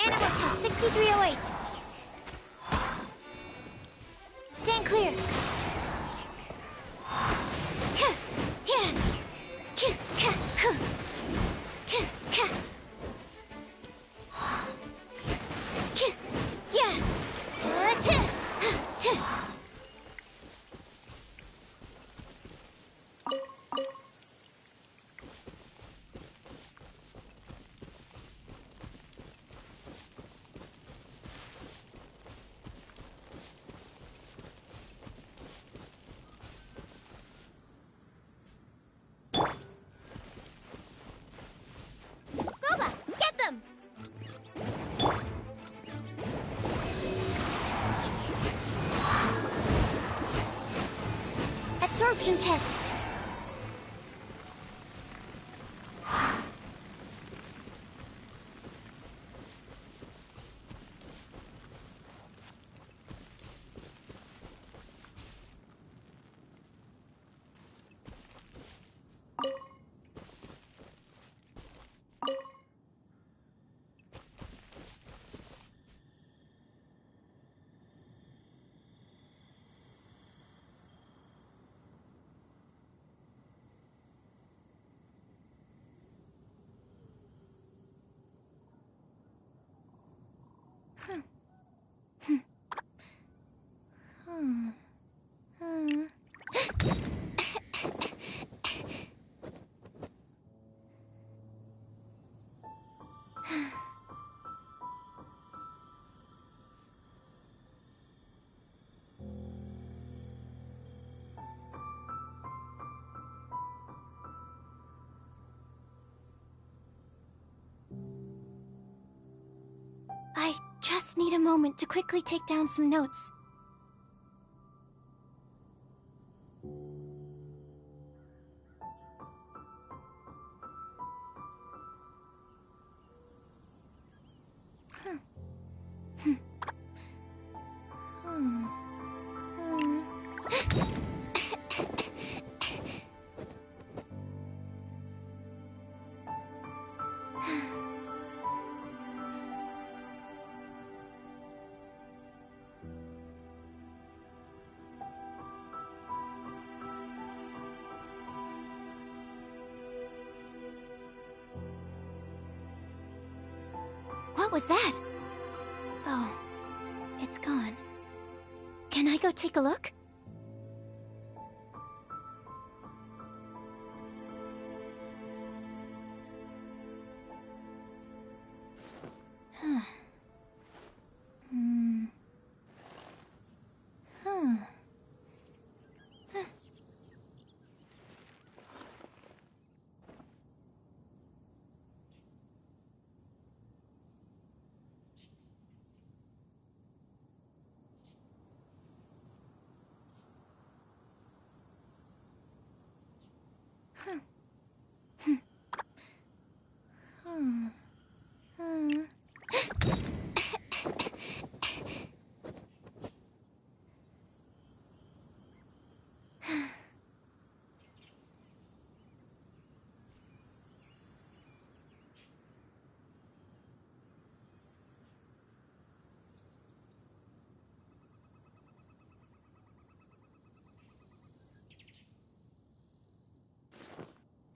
S2: Animal test 6308. Stand clear. Get them! Absorption test. I just need a moment to quickly take down some notes. What was that? Oh, it's gone. Can I go take a look? Huh. Hmm. Huh. Huh. Huh. Hmm. Hmm. Hmm.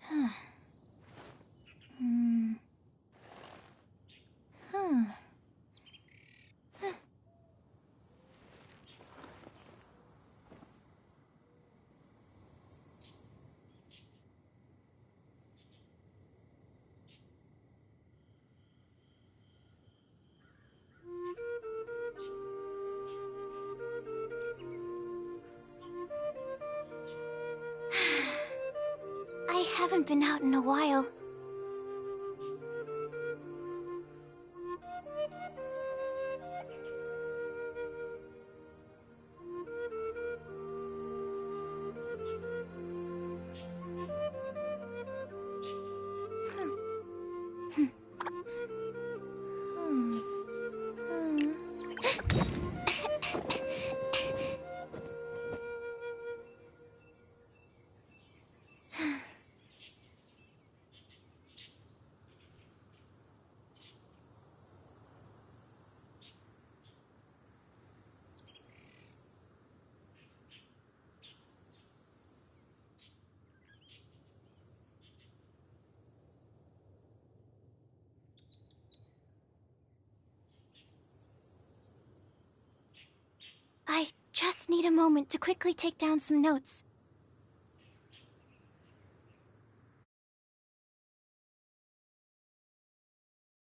S2: Huh. Hmm. Huh. Huh. I haven't been out in a while. Hmm. Hmm. Hmm. I just need a moment to quickly take down some notes.